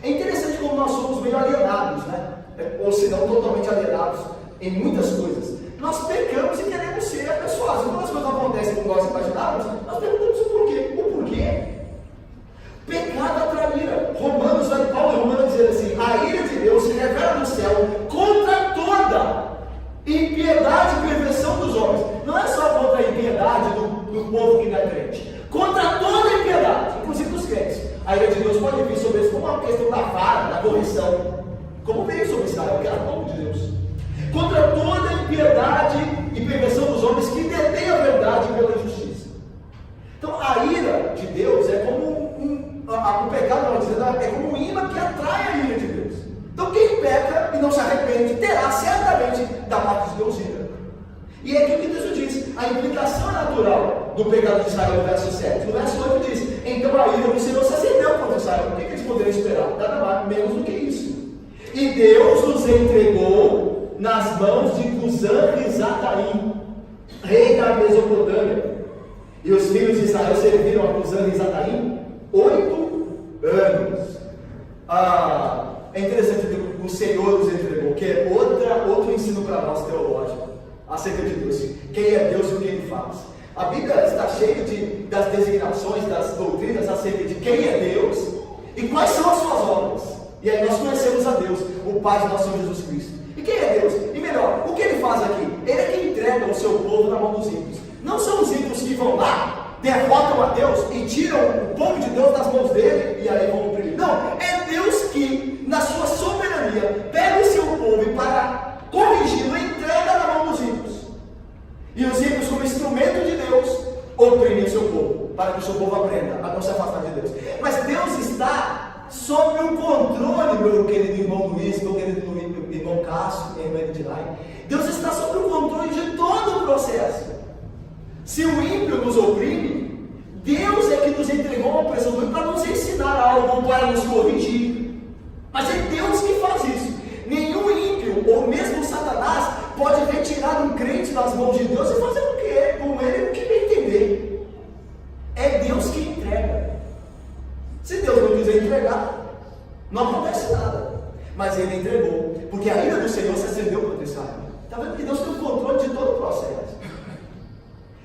É interessante como nós somos meio alienados, né? Ou se não totalmente alienados em muitas coisas. Nós pecamos e queremos ser abençoados. Quando as coisas não acontecem como nós imaginávamos, nós perguntamos o porquê. O porquê? Pecado atrai ira. Paulo em Romanos diz assim, a ira de Deus se revela no céu contra toda impiedade e perversão dos homens. Não é só contra a impiedade do povo que não é crente. Contra toda a impiedade, inclusive dos crentes. A ira de Deus pode vir sobre eles como uma questão da vara, da correção. Como veio sobre Israel, que era povo de Deus. Contra toda a impiedade e perversão dos homens que detêm a verdade pela justiça. Então a ira de Deus é como o pecado, é como um imã que atrai a ira de Deus. Então quem peca e não se arrepende terá certamente da parte de Deus ira. E é aquilo que Deus diz, a implicação natural do pecado de Israel no verso 7. No verso 8 diz, então a ira do Senhor se acendeu contra Israel. O que eles poderiam esperar? Nada mais, menos do que isso. E Deus os entregou nas mãos de Cusã-Risataim, rei da Mesopotâmia. E os filhos de Israel serviram a Cusã-Risataim 8 anos. É interessante que o Senhor nos entregou, que é outro ensino para nós teológico acerca de Deus. Quem é Deus e o que Ele faz. A Bíblia está cheia das designações, das doutrinas acerca de quem é Deus e quais são as suas obras. E aí nós conhecemos a Deus, o Pai de nosso Senhor Jesus Cristo. E quem é Deus? E melhor, o que Ele faz aqui? Ele é quem entrega o seu povo na mão dos ímpios. Não são os ímpios que vão lá, derrotam a Deus e tiram o povo de Deus das mãos dele e aí vão oprimir. Não, é Deus que, na sua soberania, pega o seu povo e para corrigi-lo, entrega na mão dos ímpios. E os ímpios, como instrumento de Deus, oprimem o seu povo, para que o seu povo aprenda a não se afastar de Deus. Mas Deus está sob o controle, meu querido irmão Luiz, meu querido irmão Cássio, minha irmã Edilai. Deus está sob o controle de todo o processo. Se o ímpio nos oprime, Deus é que nos entregou a opressão do ímpio para nos ensinar algo, para nos corrigir. Mas é Deus que faz isso. Nenhum ímpio, ou mesmo Satanás, pode retirar um crente das mãos de Deus e fazer com ele o que bem entender. É Deus que entrega. Se Deus não quiser entregar. Não acontece nada. Mas ele entregou, porque a ira do Senhor se acendeu contra Israel. Está vendo que Deus tem o controle de todo o processo.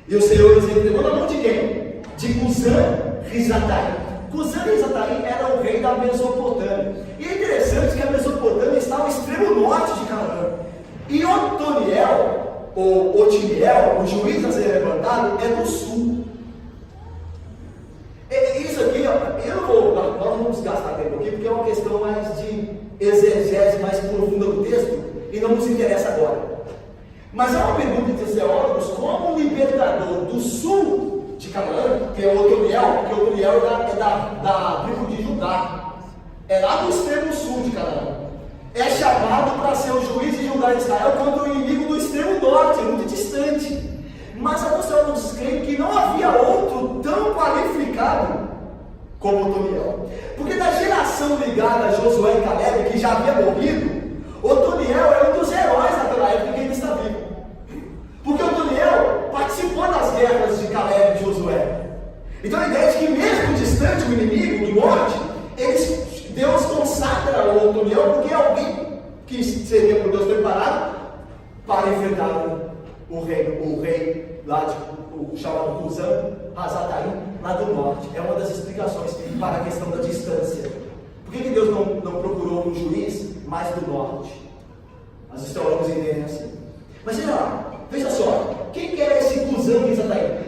E o Senhor os entregou na mão de quem? De Cusã-Risataim. Cusã-Risataim era o rei da Mesopotâmia. E é interessante que a Mesopotâmia está ao extremo norte de Canaã. E Otoniel, ou Otiniel, o juiz a ser levantado, é do sul. Isso aqui, nós não vamos gastar tempo aqui, porque é uma questão mais de exegese, mais profunda do texto, e não nos interessa agora. Mas há uma pergunta entre os teólogos: como o libertador do sul de Canaã, que é Otoniel, porque Otoniel é da tribo de Judá, é lá do extremo sul de Canaã, é chamado para ser o juiz e julgar Israel contra o inimigo do extremo norte, muito distante. Mas alguns teólogos creem que não havia outro tão qualificado como Otoniel. Porque da geração ligada a Josué e Caleb, que já havia morrido, Otoniel é um dos heróis daquela época que ainda está vivo. Porque Otoniel participou das guerras de Caleb e Josué. Então a ideia é de que mesmo distante o inimigo do norte, Deus consagra o Otoniel porque é alguém que seria por Deus preparado para enfrentar o rei lá o chamado Cusã-Risataim, lá do norte. É uma das explicações para a questão da distância. Por que Deus não procurou um juiz mais do norte? Os teólogos entendem assim. Mas veja só, quem que era esse Cusã-Risataim?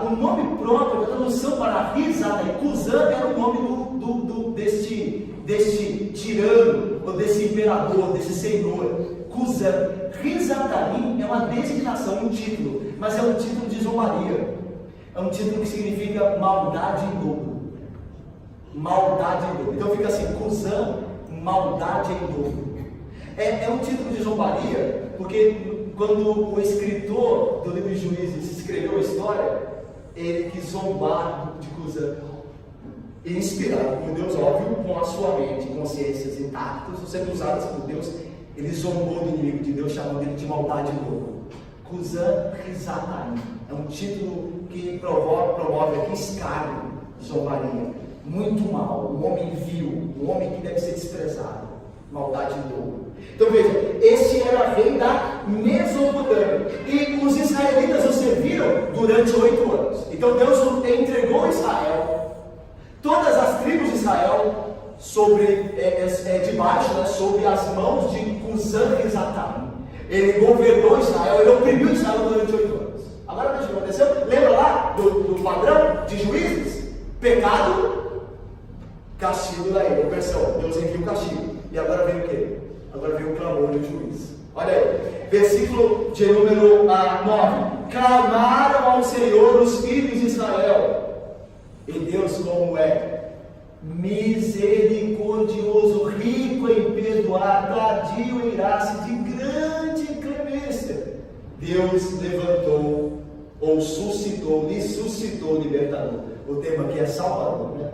O nome próprio, a tradução para Risataim, Cusã era o nome deste tirano, ou desse imperador, desse senhor. Cusã-Risataim é uma designação, um título, mas é um título de zombaria. É um título que significa maldade em dobro. Maldade em dobro. Então fica assim: Cusã, maldade em dobro. É um título de zombaria, porque quando o escritor do livro de Juízes escreveu a história, ele quis zombar de Cusã. Inspirado por Deus, óbvio, com a sua mente, consciências intactas, sendo usadas por Deus, ele zombou do inimigo de Deus, chamando ele de maldade em dobro. Cusã-Risataim é um título que promove aqui escárnio, zombaria, muito mal, um homem vil, um homem que deve ser desprezado, maldade em dobro. Então veja, este era rei da Mesopotâmia, e os israelitas o serviram durante 8 anos. Então Deus entregou Israel, todas as tribos de Israel, debaixo, sob as mãos de Cusã-Risataim. Ele governou Israel, ele oprimiu Israel durante 8 anos. Agora veja o que aconteceu. Lembra lá do padrão de Juízes? Pecado, castigo da ira, opressão. Deus envia o castigo. E agora vem o quê? Agora vem o clamor do juiz. Olha aí, versículo de número 9. Clamaram ao Senhor os filhos de Israel. E Deus, como é misericordioso, rico em perdoar, tardio em graça, de grande clemência, Deus levantou, ou lhe suscitou libertador. O tema aqui é Salvador, né?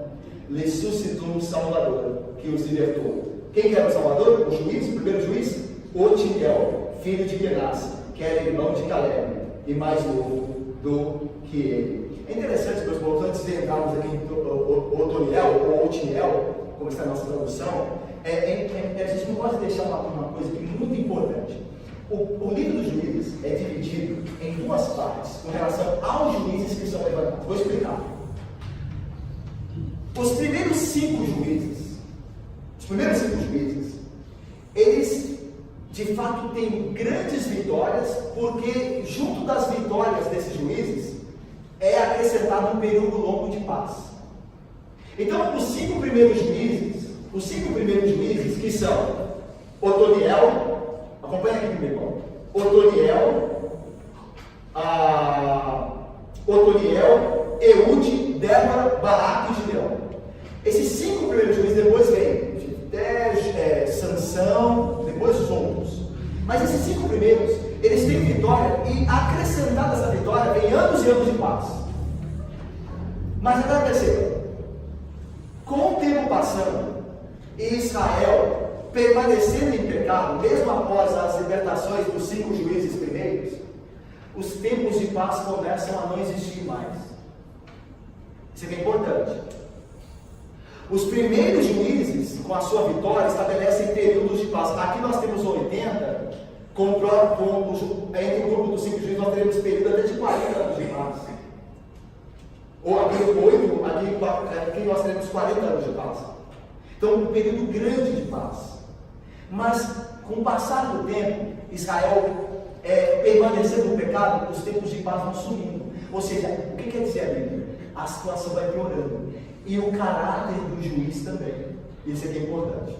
Lhe suscitou um Salvador que os libertou. Quem que era o Salvador? O juiz, o primeiro juiz? Otiniel, filho de Kenaz, que era irmão de Caleb, e mais novo do que ele. É interessante, meus irmãos, antes de entrarmos aqui em Otoniel, ou Otiniel, como está a nossa tradução, a gente não pode deixar uma coisa aqui muito importante. O livro dos Juízes é dividido em 2 partes com relação aos juízes que são levantados. Vou explicar. Os primeiros 5 juízes, eles de fato têm grandes vitórias, porque junto das vitórias desses juízes é acrescentado um período longo de paz. Então, os 5 primeiros juízes, que são Otoniel, acompanha aqui comigo, irmão. Otoniel, Eude, Débora, Baraque e Gideão. Esses 5 primeiros juízes, depois vem Sansão, depois os outros. Mas esses 5 primeiros, eles têm vitória, e acrescentada essa vitória vem anos e anos de paz. Mas agora perceba, com o tempo passando, e Israel permanecendo em pecado, mesmo após as libertações dos 5 juízes primeiros, os tempos de paz começam a não existir mais. Isso aqui é importante. Os primeiros juízes, com a sua vitória, estabelecem períodos de paz. Aqui nós temos 80, entre o grupo dos 5 juízes nós teremos período até de 40 anos de paz. Ou aqui 8, aqui nós teremos 40 anos de paz. Então, um período grande de paz. Mas, com o passar do tempo, Israel permanecendo no pecado, os tempos de paz vão sumindo. Ou seja, o que quer dizer a Bíblia? A situação vai piorando. E o caráter do juiz também. Isso aqui é importante.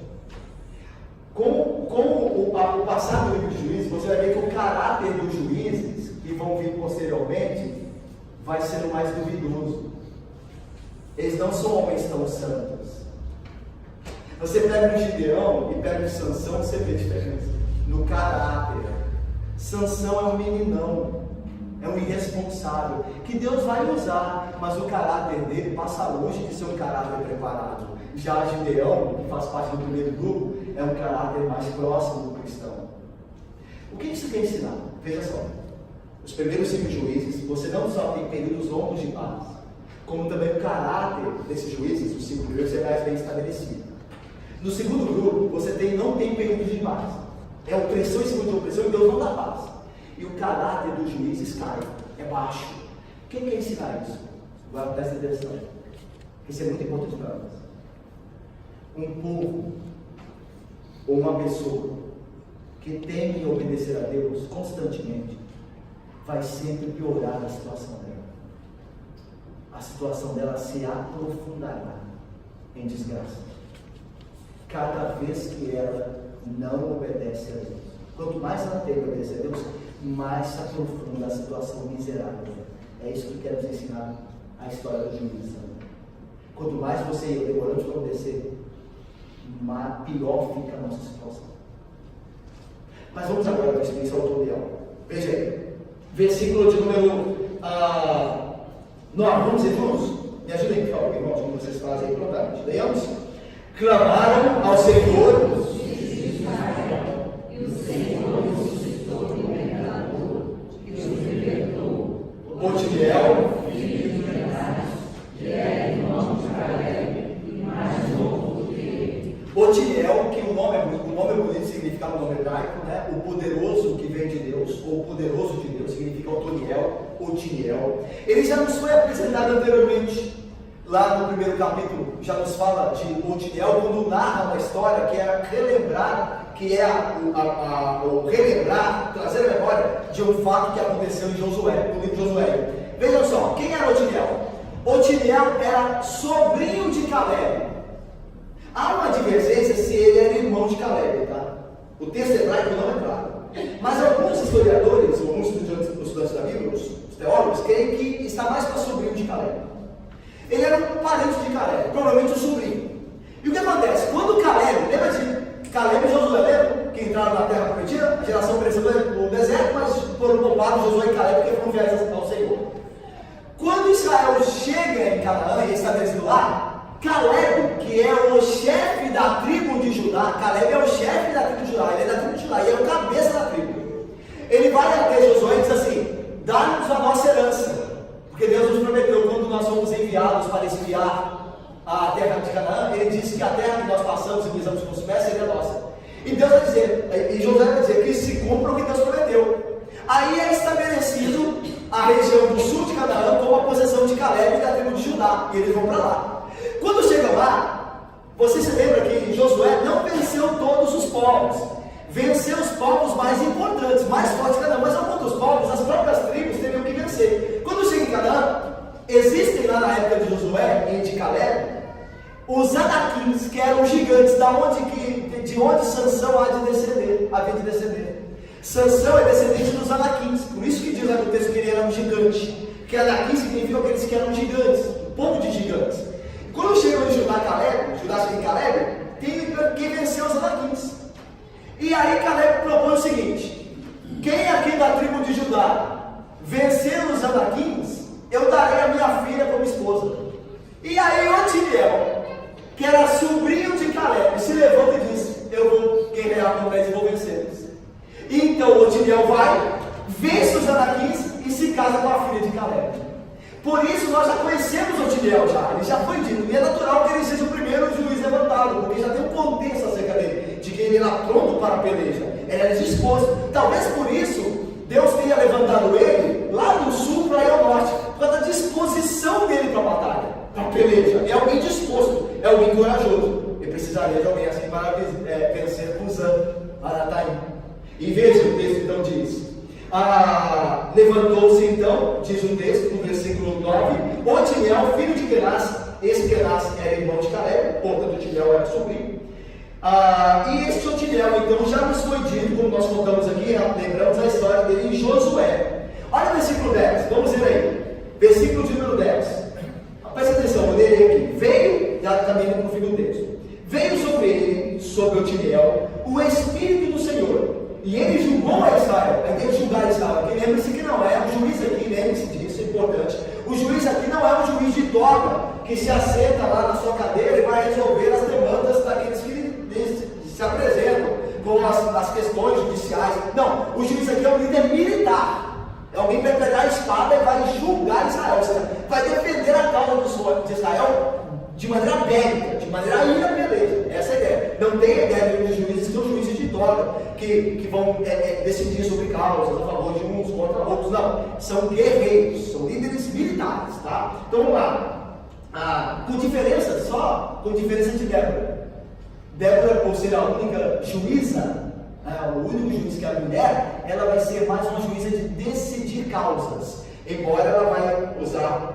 Com o passar do livro de Juízes, você vai ver que o caráter dos juízes, que vão vir posteriormente, vai ser o mais duvidoso. Eles não são homens tão santos. Você pega um Gideão e pega um Sansão, você vê a diferença no caráter. Sansão é um meninão, é um irresponsável, que Deus vai usar, mas o caráter dele passa longe de ser um caráter preparado. Já Gideão, que faz parte do primeiro grupo, é um caráter mais próximo do cristão. O que isso quer ensinar? Veja só, os primeiros 5 juízes, você não só tem períodos longos de paz, como também o caráter desses juízes, os 5 primeiros, é mais bem estabelecido. No segundo grupo, você não tem período de paz. É opressão em cima de opressão e Deus não dá paz. E o caráter dos juízes cai, é baixo. Quem quer ensinar isso? Agora presta atenção. Isso é muito importante para nós. Um povo ou uma pessoa que teme obedecer a Deus constantemente vai sempre piorar a situação dela. A situação dela se aprofundará em desgraça. Cada vez que ela não obedece a Deus. Quanto mais ela tem que obedecer a Deus, mais se aprofunda a situação miserável. É isso que quer nos ensinar a história do juiz. Quanto mais você ir demorando para obedecer, pior fica a nossa situação. Mas vamos agora para a experiência autorial. Veja aí, versículo de número 9. Vamos dizer juntos? Me ajudem, por favor, irmãos, como vocês fazem aí prontamente. Leamos. Clamaram ao Senhor. Otiniel, Otiniel, que o nome é bonito, significa no nome hebraico, né? O poderoso que vem de Deus, ou o poderoso de Deus, significa Otiniel. Ele já nos foi apresentado anteriormente, lá no primeiro capítulo, já nos fala de Otiniel, quando narra uma história que é relembrar, o relembrar, trazer a memória de um fato que aconteceu em Josué, no livro de Josué. Vejam só, quem era Otiniel? Otiniel era sobrinho de Caleb. Há uma divergência se ele era irmão de Caleb, tá? O texto hebraico não é claro. Mas alguns historiadores, ou alguns estudantes da Bíblia, os teólogos, creem que está mais para sobrinho de Caleb. Ele era um parente de Caleb, provavelmente um sobrinho. E o que acontece? Quando Caleb, lembra de Caleb e Josué, lembra? Que entraram na terra prometida, a geração cresceu no deserto, mas foram poupados Josué e Caleb, porque foram fiéis ao Senhor. Quando Israel chega em Canaã e é estabelecido lá, Caleb, que é o chefe da tribo de Judá, Caleb é o chefe da tribo de Judá, ele é da tribo de Judá, e é o cabeça da tribo. Ele vai até Josué e diz assim: dá-nos a nossa herança, porque Deus nos prometeu, quando nós fomos enviados para espiar a terra de Canaã, ele disse que a terra que nós passamos e pisamos com os pés seria nossa. E Deus vai dizer, e Josué vai dizer que se cumpra o que Deus prometeu. Aí é estabelecido a região do sul de Canaã como a possessão de Caleb e da tribo de Judá, e eles vão para lá. Quando chegam lá, você se lembra que Josué não venceu todos os povos, venceu os povos mais importantes, mais fortes de Canaã, mas alguns dos povos, as próprias tribos teriam que vencer. Quando chega em Canaã, existem lá na época de Josué e de Caleb os Anaquins, que eram gigantes, de onde Sansão havia de descender. Sansão é descendente dos Anaquins, por isso que diz lá no texto que ele era um gigante, que Anaquins significa aqueles que eram gigantes, o povo de gigantes. Quando chegam em Judá e Caleb, tem que vencer os Anaquins. E aí Caleb propõe o seguinte: quem aqui da tribo de Judá vencer os Anaquins, eu darei a minha filha como esposa. E aí Otiniel, que era sobrinho de Caleb, se levanta e diz: eu vou guerrear contra eles e vou vencê-los. Então Otiniel vai, vence os Anaquins e se casa com a filha de Caleb. Por isso nós já conhecemos Otiniel já. Ele já foi dito. E é natural que ele seja o primeiro juiz levantado, porque já tem um contexto acerca dele, de que ele era pronto para a peleja. Ele era disposto. Talvez por isso Deus tenha levantado ele lá do sul para ir ao norte, por causa da disposição dele para a batalha, para a peleja. É alguém disposto, é alguém corajoso. Ele precisaria de alguém assim para vencer Cusã-Arataim. E veja, o texto então diz: levantou-se então, diz o texto, no versículo 9, Otiniel, filho de Kenaz. Esse Kenaz era irmão de Caleb, portanto Otiniel era sobrinho. E este Otiniel, então, já nos foi dito, como nós contamos aqui, lembramos a história dele em Josué. Olha o versículo 10, vamos ver aí. Versículo de número 10. Presta atenção, eu lerei aqui. Veio, já também no fim do texto, veio sobre ele, sobre Otiniel, o Espírito do Senhor, e ele julgou a Israel. Aí tem que julgar a Israel. Porque lembre-se que não é o juiz aqui, lembre-se disso, é importante. O juiz aqui não é um juiz de toga, que se assenta lá na sua cadeira e vai resolver as demandas daqueles que se apresentam com as questões judiciais. Não, o juiz aqui é um líder militar. É alguém que vai pegar a espada e vai julgar Israel. Ou seja, vai defender a causa de Israel de maneira bélica, de maneira irapeleja. Essa é a ideia. Não tem a ideia de juízes que são juízes de toga, que vão decidir sobre causas a favor de uns contra outros. Não, são guerreiros, são líderes militares, tá? Então vamos lá. Com diferença de Débora. Débora, por ser a única juíza, o único juiz que é a mulher, ela vai ser mais uma juíza de decidir causas. Embora ela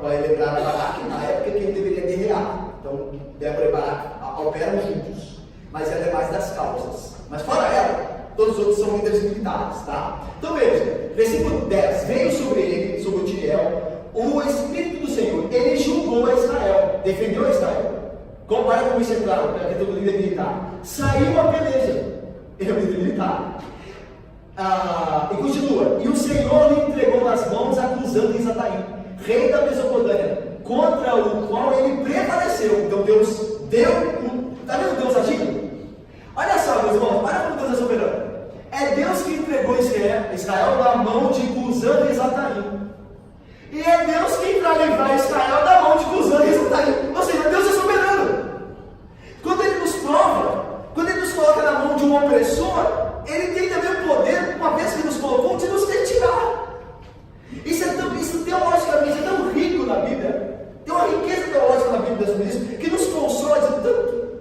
vai lembrar a Baraque na época que ele deveria guerrear. Então, Débora e Baraque operam juntos, mas ela é mais das causas. Mas fora ela, todos os outros são líderes militares, tá? Então veja, versículo 10, veio sobre ele, sobre Otiniel, o Espírito do Senhor, ele julgou a Israel, defendeu a Israel. Compara com isso, é claro, que é todo líder militar. Saiu a peleja, ele é um líder militar. E continua, e o Senhor lhe entregou nas mãos a Cusã-Risataim, rei da Mesopotâmia, contra o qual ele prevaleceu. Então Deus deu, está vendo Deus agindo? Olha só, meus irmãos, olha como Deus é soberano. É Deus que entregou Israel na mão de Cusã-Risataim. E é Deus quem vai livrar Israel da mão de Cusã-Risataim. Ou seja, Deus é soberano. Quando Ele nos prova, quando Ele nos coloca na mão de um opressor, Ele tem também o poder, uma vez que nos colocou, de nos retirar. Isso teologicamente é tão rico na Bíblia. Tem uma riqueza teológica na Bíblia sobre isso, que nos consola de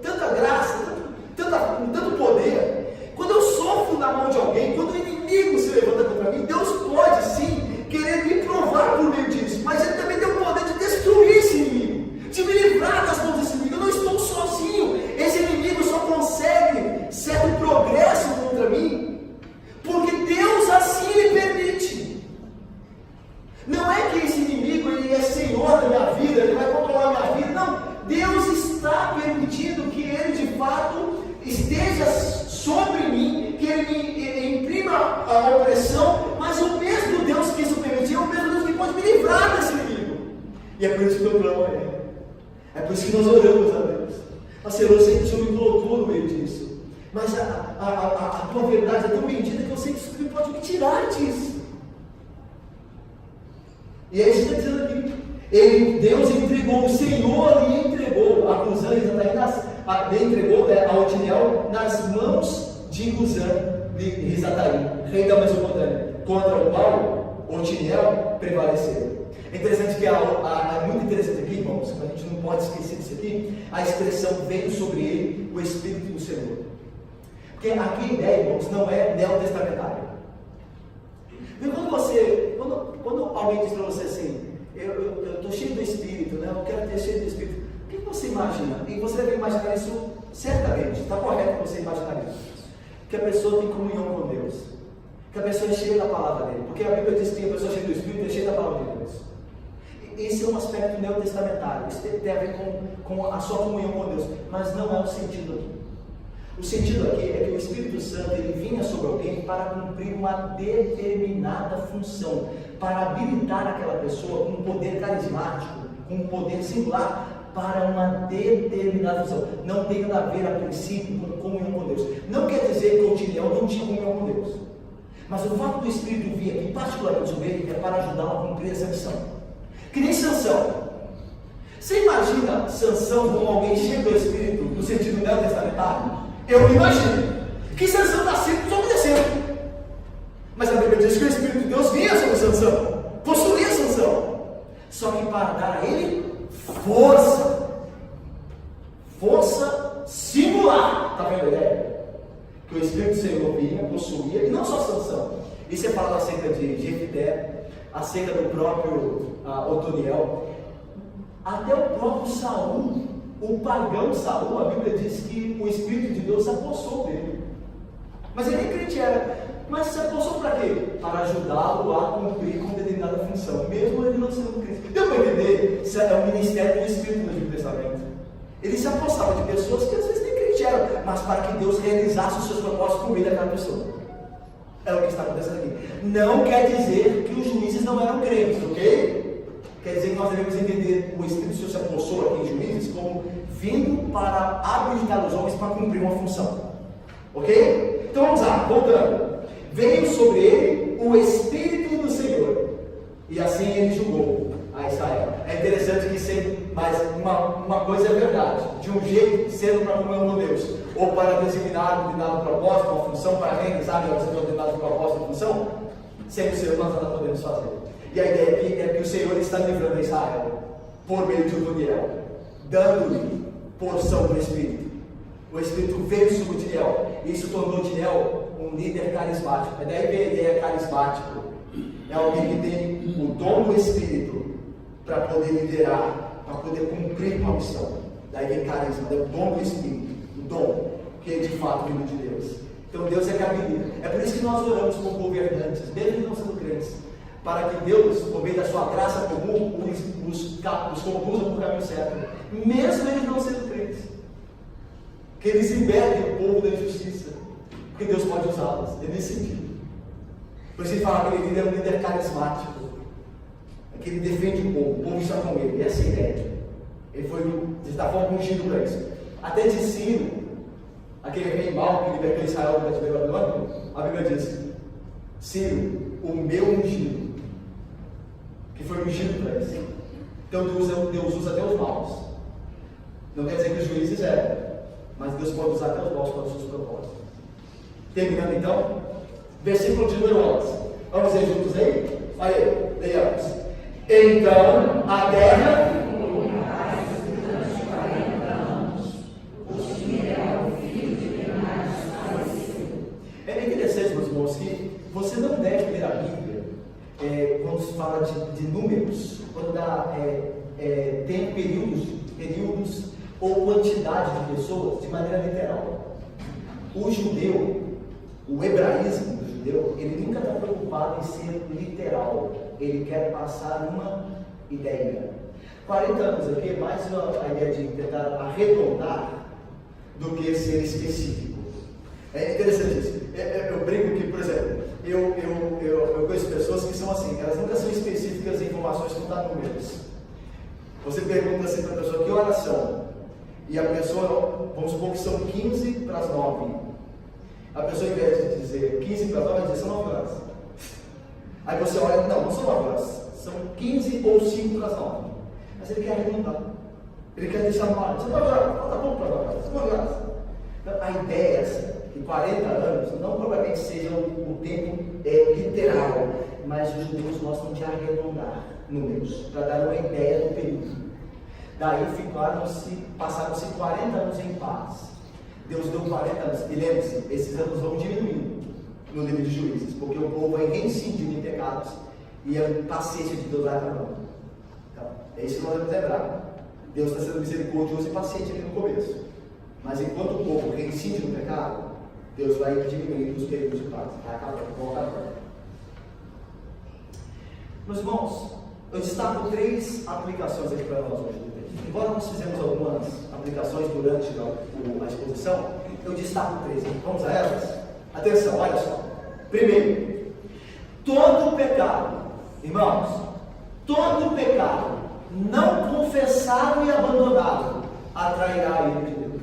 tanta graça, tanto poder. Quando eu sofro na mão de alguém, quando o inimigo se levanta contra mim, Deus pode sim querer me provar por meio disso, mas Ele também tem o poder de destruir esse inimigo, de me livrar das mãos desse inimigo. Eu não estou sozinho. Esse inimigo só consegue certo progresso contra mim porque Deus assim lhe permite. Não é que esse inimigo ele é senhor da minha vida, ele vai controlar a minha vida. Não, Deus está permitindo que ele de fato esteja sobre mim, que ele me imprima a opressão, mas o mesmo Deus que isso permitiu é o mesmo Deus que pode me livrar desse inimigo. E é por isso que eu clamo a Ele. É por isso que nós oramos a Deus. Mas Senhor, eu sei que o Senhor me colocou no meio disso, mas a tua verdade é tão bendita que eu sei que o Senhor pode me tirar disso. E é isso que está dizendo aqui. Deus entregou, o Senhor lhe entregou a Cusã-Risataim, lhe entregou a Otiniel nas mãos de Cusã-Risataim, rei da Mesopotâmia, contra o qual Otiniel prevaleceu. É interessante que é muito interessante aqui, irmãos, a gente não pode esquecer disso aqui, a expressão veio sobre ele o Espírito do Senhor. Porque aqui a ideia, irmãos, não é neotestamentária. Quando alguém diz para você assim, eu estou cheio do Espírito, né? Eu quero ter cheio do Espírito, o que você imagina? E você deve imaginar isso certamente, está correto você imaginar isso, que a pessoa tem comunhão com Deus, que a pessoa é cheia da palavra dele, porque a Bíblia diz que a pessoa cheia do Espírito é cheia da palavra de Deus. Esse é um aspecto neotestamentário, isso tem a ver com a sua comunhão com Deus, mas não é o sentido aqui. O sentido aqui é que o Espírito Santo ele vinha sobre alguém para cumprir uma determinada função, para habilitar aquela pessoa com um poder carismático, com um poder singular, para uma determinada função. Não tem nada a ver a princípio com comunhão com Deus. Não quer dizer que Otiniel não tinha comunhão com Deus, mas o fato do Espírito vir aqui, particularmente sobre ele, é para ajudá-lo a cumprir essa missão. Que nem Sansão. Você imagina Sansão como alguém cheio do Espírito, no sentido neotestamentário? Eu me imagino. Que Sansão está sempre só obedecendo. Mas a Bíblia diz que o Espírito de Deus vinha sobre Sansão, possuía Sansão. Só que para dar a ele força. Força singular. Está vendo a ideia? Que o Espírito do Senhor vinha, possuía, e não só Sansão. Isso é falado acerca de Jefté, acerca do próprio Otoniel. Até o próprio Saul, o pagão Saul, a Bíblia diz que o Espírito de Deus se apossou dele. Mas ele nem crente era. Mas se apossou para quê? Para ajudá-lo a cumprir com determinada função, mesmo ele não sendo crente. Deu para entender? Isso é o ministério do Espírito no Antigo Testamento. Ele se apossava de pessoas que às vezes nem crente eram, mas para que Deus realizasse os seus propósitos por meio daquela pessoa. É o que está acontecendo aqui. Não quer dizer que os juízes não eram crentes, ok? Quer dizer que nós devemos entender o Espírito de Deus se apossou aqui em Juízes como vindo para habilitar os homens para cumprir uma função. Ok? Então vamos lá, voltando. Veio sobre ele o Espírito do Senhor, e assim ele julgou a Israel. É interessante que sempre, mas uma coisa é verdade, de um jeito, sendo para comer com Deus, ou para designar um determinado propósito, uma função, para realizar um determinado propósito, uma função, sempre o Senhor nós não podemos fazer. E a ideia aqui é que o Senhor está livrando a Israel por meio de Otoniel, dando-lhe porção do Espírito. O Espírito veio sobre Otoniel, e isso tornou Otoniel um líder carismático. Daí vem a ideia carismático. É alguém que tem o dom do Espírito para poder liderar, para poder cumprir uma missão. Daí vem carisma, é o dom do Espírito, o dom que é de fato vindo de Deus. Então Deus é que habilita. É por isso que nós oramos por governantes, mesmo não sendo crentes, para que Deus, por meio da sua graça comum, os conduza por caminho certo, mesmo eles não sendo crentes. Que eles libertem o povo da injustiça, porque Deus pode usá-los, é nesse sentido. Por isso ele fala que ele é um líder carismático, que ele defende o povo está com ele, essa é a ideia. Ele foi, de certa forma, ungido para isso. Até de Ciro, aquele rei mau que libertou Israel do cativeiro babilônico, a Bíblia diz: Ciro, o meu ungido, que foi ungido para isso. Então Deus usa até os maus. Não quer dizer que os juízes eram, mas Deus pode usar até os maus para os seus propósitos. Terminando então, versículo de número 11. Vamos ler juntos aí? Olha aí, leiamos. Então a terra. É interessante, meus irmãos, que você não deve ler a Bíblia quando se fala de números, quando tem períodos ou quantidade de pessoas de maneira literal. O judeu, o hebraísmo do judeu, ele nunca está preocupado em ser literal, ele quer passar uma ideia. 40 anos aqui é mais a ideia de tentar arredondar do que ser específico. É interessante isso. Eu brinco que, por exemplo, eu conheço pessoas que são assim, elas nunca são específicas em informações que não dão números. Você pergunta assim para a pessoa: que horas são? E a pessoa, vamos supor que são 15 para as 9. A pessoa, ao invés de dizer 15 para as 9, vai dizer: são 9 horas. Aí você olha: não são 9 horas, são 15 ou 5 para as 9. Mas ele quer arredondar, ele quer deixar no ar: são 9 horas, falta pouco para 9 horas, são 9 horas. Então, a ideia é essa, que 40 anos não provavelmente seja o tempo literal, mas os judeus gostam de arredondar números, para dar uma ideia do período. Daí passaram-se 40 anos em paz. Deus deu 40 anos. E lembre-se, esses anos vão diminuindo no livro de Juízes, porque o povo vai reincidindo em pecados e a paciência de Deus vai acabando. Então, é isso que nós devemos lembrar. Deus está sendo misericordioso e paciente aqui no começo. Mas enquanto o povo reincide no pecado, Deus vai diminuindo os períodos de paz. Vai acabando. Meus irmãos, eu destaco 3 aplicações aqui para nós hoje. Embora nós fizemos algumas aplicações durante a exposição, eu destaco 3. Vamos a elas? Atenção, olha só. Primeiro, todo pecado, irmãos, todo pecado não confessado e abandonado atrairá a ira de Deus.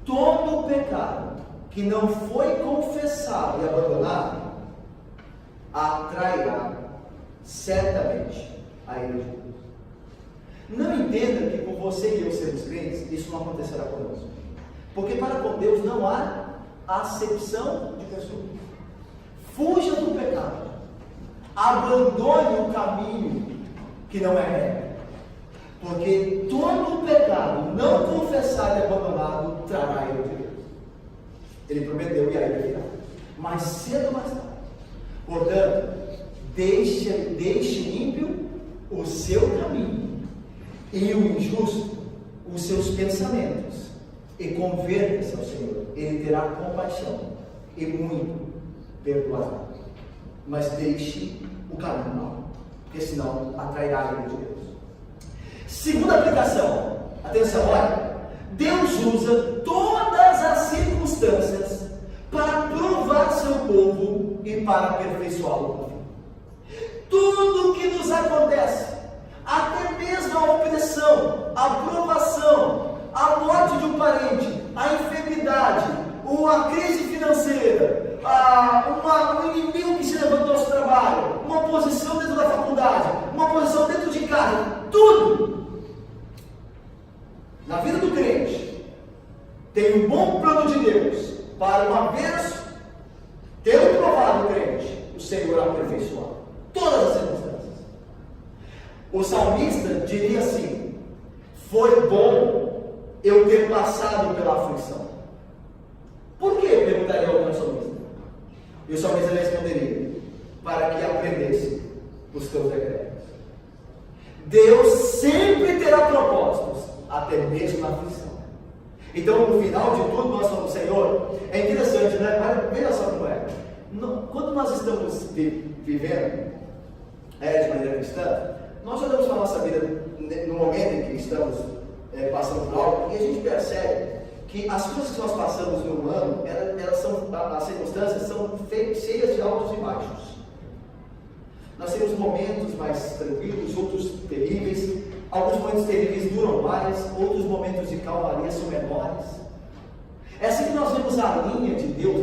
Todo pecado que não foi confessado e abandonado atrairá certamente a ira de Deus. Não entenda que por você e eu sermos crentes, isso não acontecerá conosco. Porque para com Deus não há acepção de pessoas. Fuja do pecado. Abandone o caminho que não é reto. Porque todo pecado não confessado e abandonado trará a ira de Deus. Ele prometeu e a ira virá. Mais cedo ou mais tarde. Portanto, deixe ímpio o seu caminho e o injusto os seus pensamentos e converta-se ao Senhor. Ele terá compaixão e muito perdoará. Mas deixe o caminho mau, porque senão atrairá a ira de Deus. Segunda aplicação, atenção, olha, Deus usa todas as circunstâncias para provar seu povo e para aperfeiçoá-lo. Tudo que nos acontece, até mesmo a opressão, a provação, a morte de um parente, a enfermidade, a crise financeira, um inimigo que se levantou ao seu trabalho, uma oposição dentro da faculdade, uma oposição dentro de casa, tudo na vida do crente tem um bom plano de Deus para, uma vez tendo provado o crente, o Senhor aperfeiçoar todas as circunstâncias. O salmista diria assim: foi bom eu ter passado pela aflição. Por que? Perguntaria ao salmista. E o salmista responderia: para que aprendesse os teus decretos. Deus sempre terá propósitos, até mesmo na aflição. Então, no final de tudo, nós falamos: Senhor, é interessante, né? Mas veja só como é. Quando nós estamos vivendo de maneira cristã, nós olhamos para a nossa vida no momento em que estamos passando por algo, e a gente percebe que as coisas que nós passamos no ano, as circunstâncias são cheias de altos e baixos. Nós temos momentos mais tranquilos, outros terríveis. Alguns momentos terríveis duram mais, outros momentos de calmaria são menores. É assim que nós vemos a linha de Deus,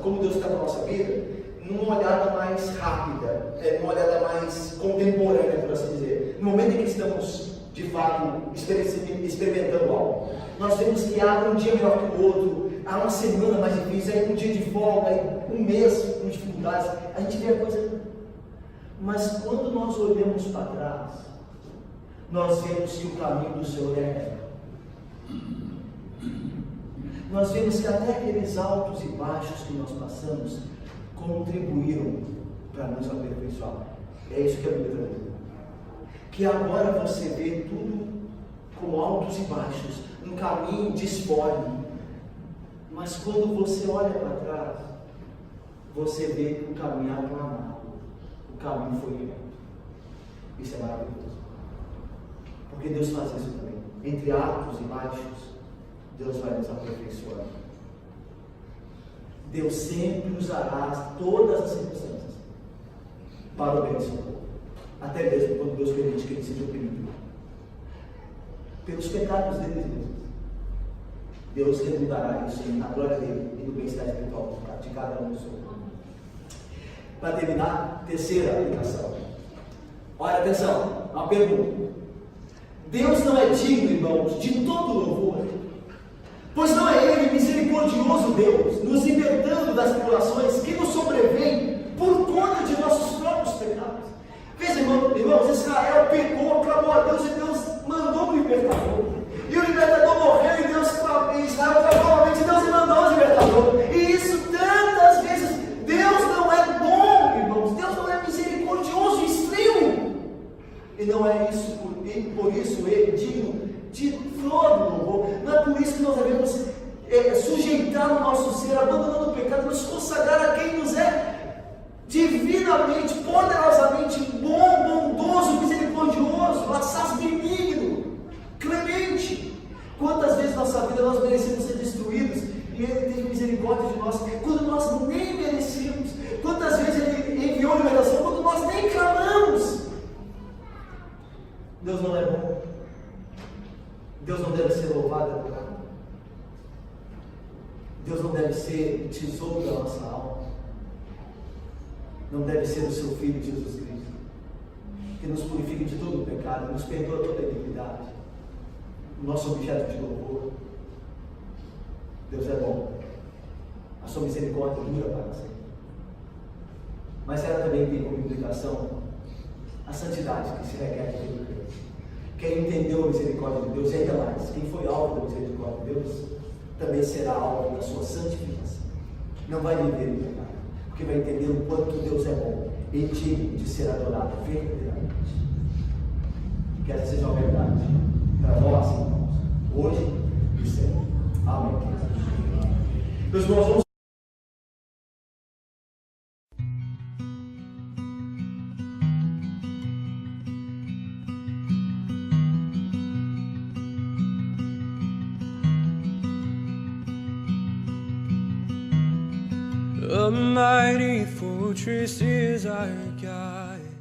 como Deus está na nossa vida, numa olhada mais rápida, numa olhada mais contemporânea, por assim dizer. No momento em que estamos, de fato, experimentando algo, nós vemos que há um dia melhor que o outro, há uma semana mais difícil, aí um dia de folga, aí um mês com dificuldades, a gente vê a coisa. Mas quando nós olhamos para trás, nós vemos que o caminho do Senhor é reto. Nós vemos que até aqueles altos e baixos que nós passamos contribuíram para nos aperfeiçoar. É isso que a Bíblia está dizendo. Que agora você vê tudo com altos e baixos, um caminho disforme. Mas quando você olha para trás, você vê que o caminho é aplanado, o caminho foi reto. Isso é maravilhoso. Porque Deus faz isso também. Entre altos e baixos, Deus vai nos aperfeiçoando. Deus sempre usará todas as circunstâncias para o bem do seu povo. Até mesmo quando Deus permite que ele seja oprimido pelos pecados deles mesmos. Deus remudará isso na glória dele e no bem-estar espiritual de cada um dos seus. Para terminar, terceira aplicação. Olha, atenção, uma pergunta. Deus não é digno, irmãos, de todo louvor, pois não é Ele, misericordioso Deus, nos libertando das tribulações que nos sobrevêm por conta de nossos próprios pecados. Veja, irmãos, Israel pecou, clamou a Deus e Deus mandou o libertador. E o libertador morreu e Israel clamou novamente e Deus mandou o libertador. E isso tantas vezes. Deus não é bom, irmãos. Deus não é misericordioso e extremo. E não é isso, por isso Ele é digno de flor do louvor. Não é por isso que nós devemos sujeitar o nosso ser, abandonando o pecado, nos consagrar a quem nos é divinamente, poderosamente bom, bondoso, misericordioso, assaz benigno, clemente. Quantas vezes na nossa vida nós merecemos ser destruídos e Ele teve misericórdia de nós quando nós nem merecíamos? Quantas vezes Ele enviou liberação quando nós nem clamamos? Deus não é bom. Deus não deve ser louvado e adorado. Deus não deve ser o tesouro da nossa alma. Não deve ser o seu Filho Jesus Cristo. que nos purifica de todo o pecado, nos perdoa toda a iniquidade, nosso objeto de louvor. Deus é bom, a sua misericórdia dura para sempre. Mas ela também tem como implicação a santidade que se requer de todo crente. Quem entendeu a misericórdia de Deus, e ainda mais, quem foi alvo da misericórdia de Deus, também será alvo da sua santificação. Não vai viver em pecado, porque vai entender o quanto Deus é bom e digno de ser adorado verdadeiramente. Que essa seja a verdade para nós, irmãos, hoje e sempre. Amém. Meus irmãos, vamos. A mighty fortress is our God.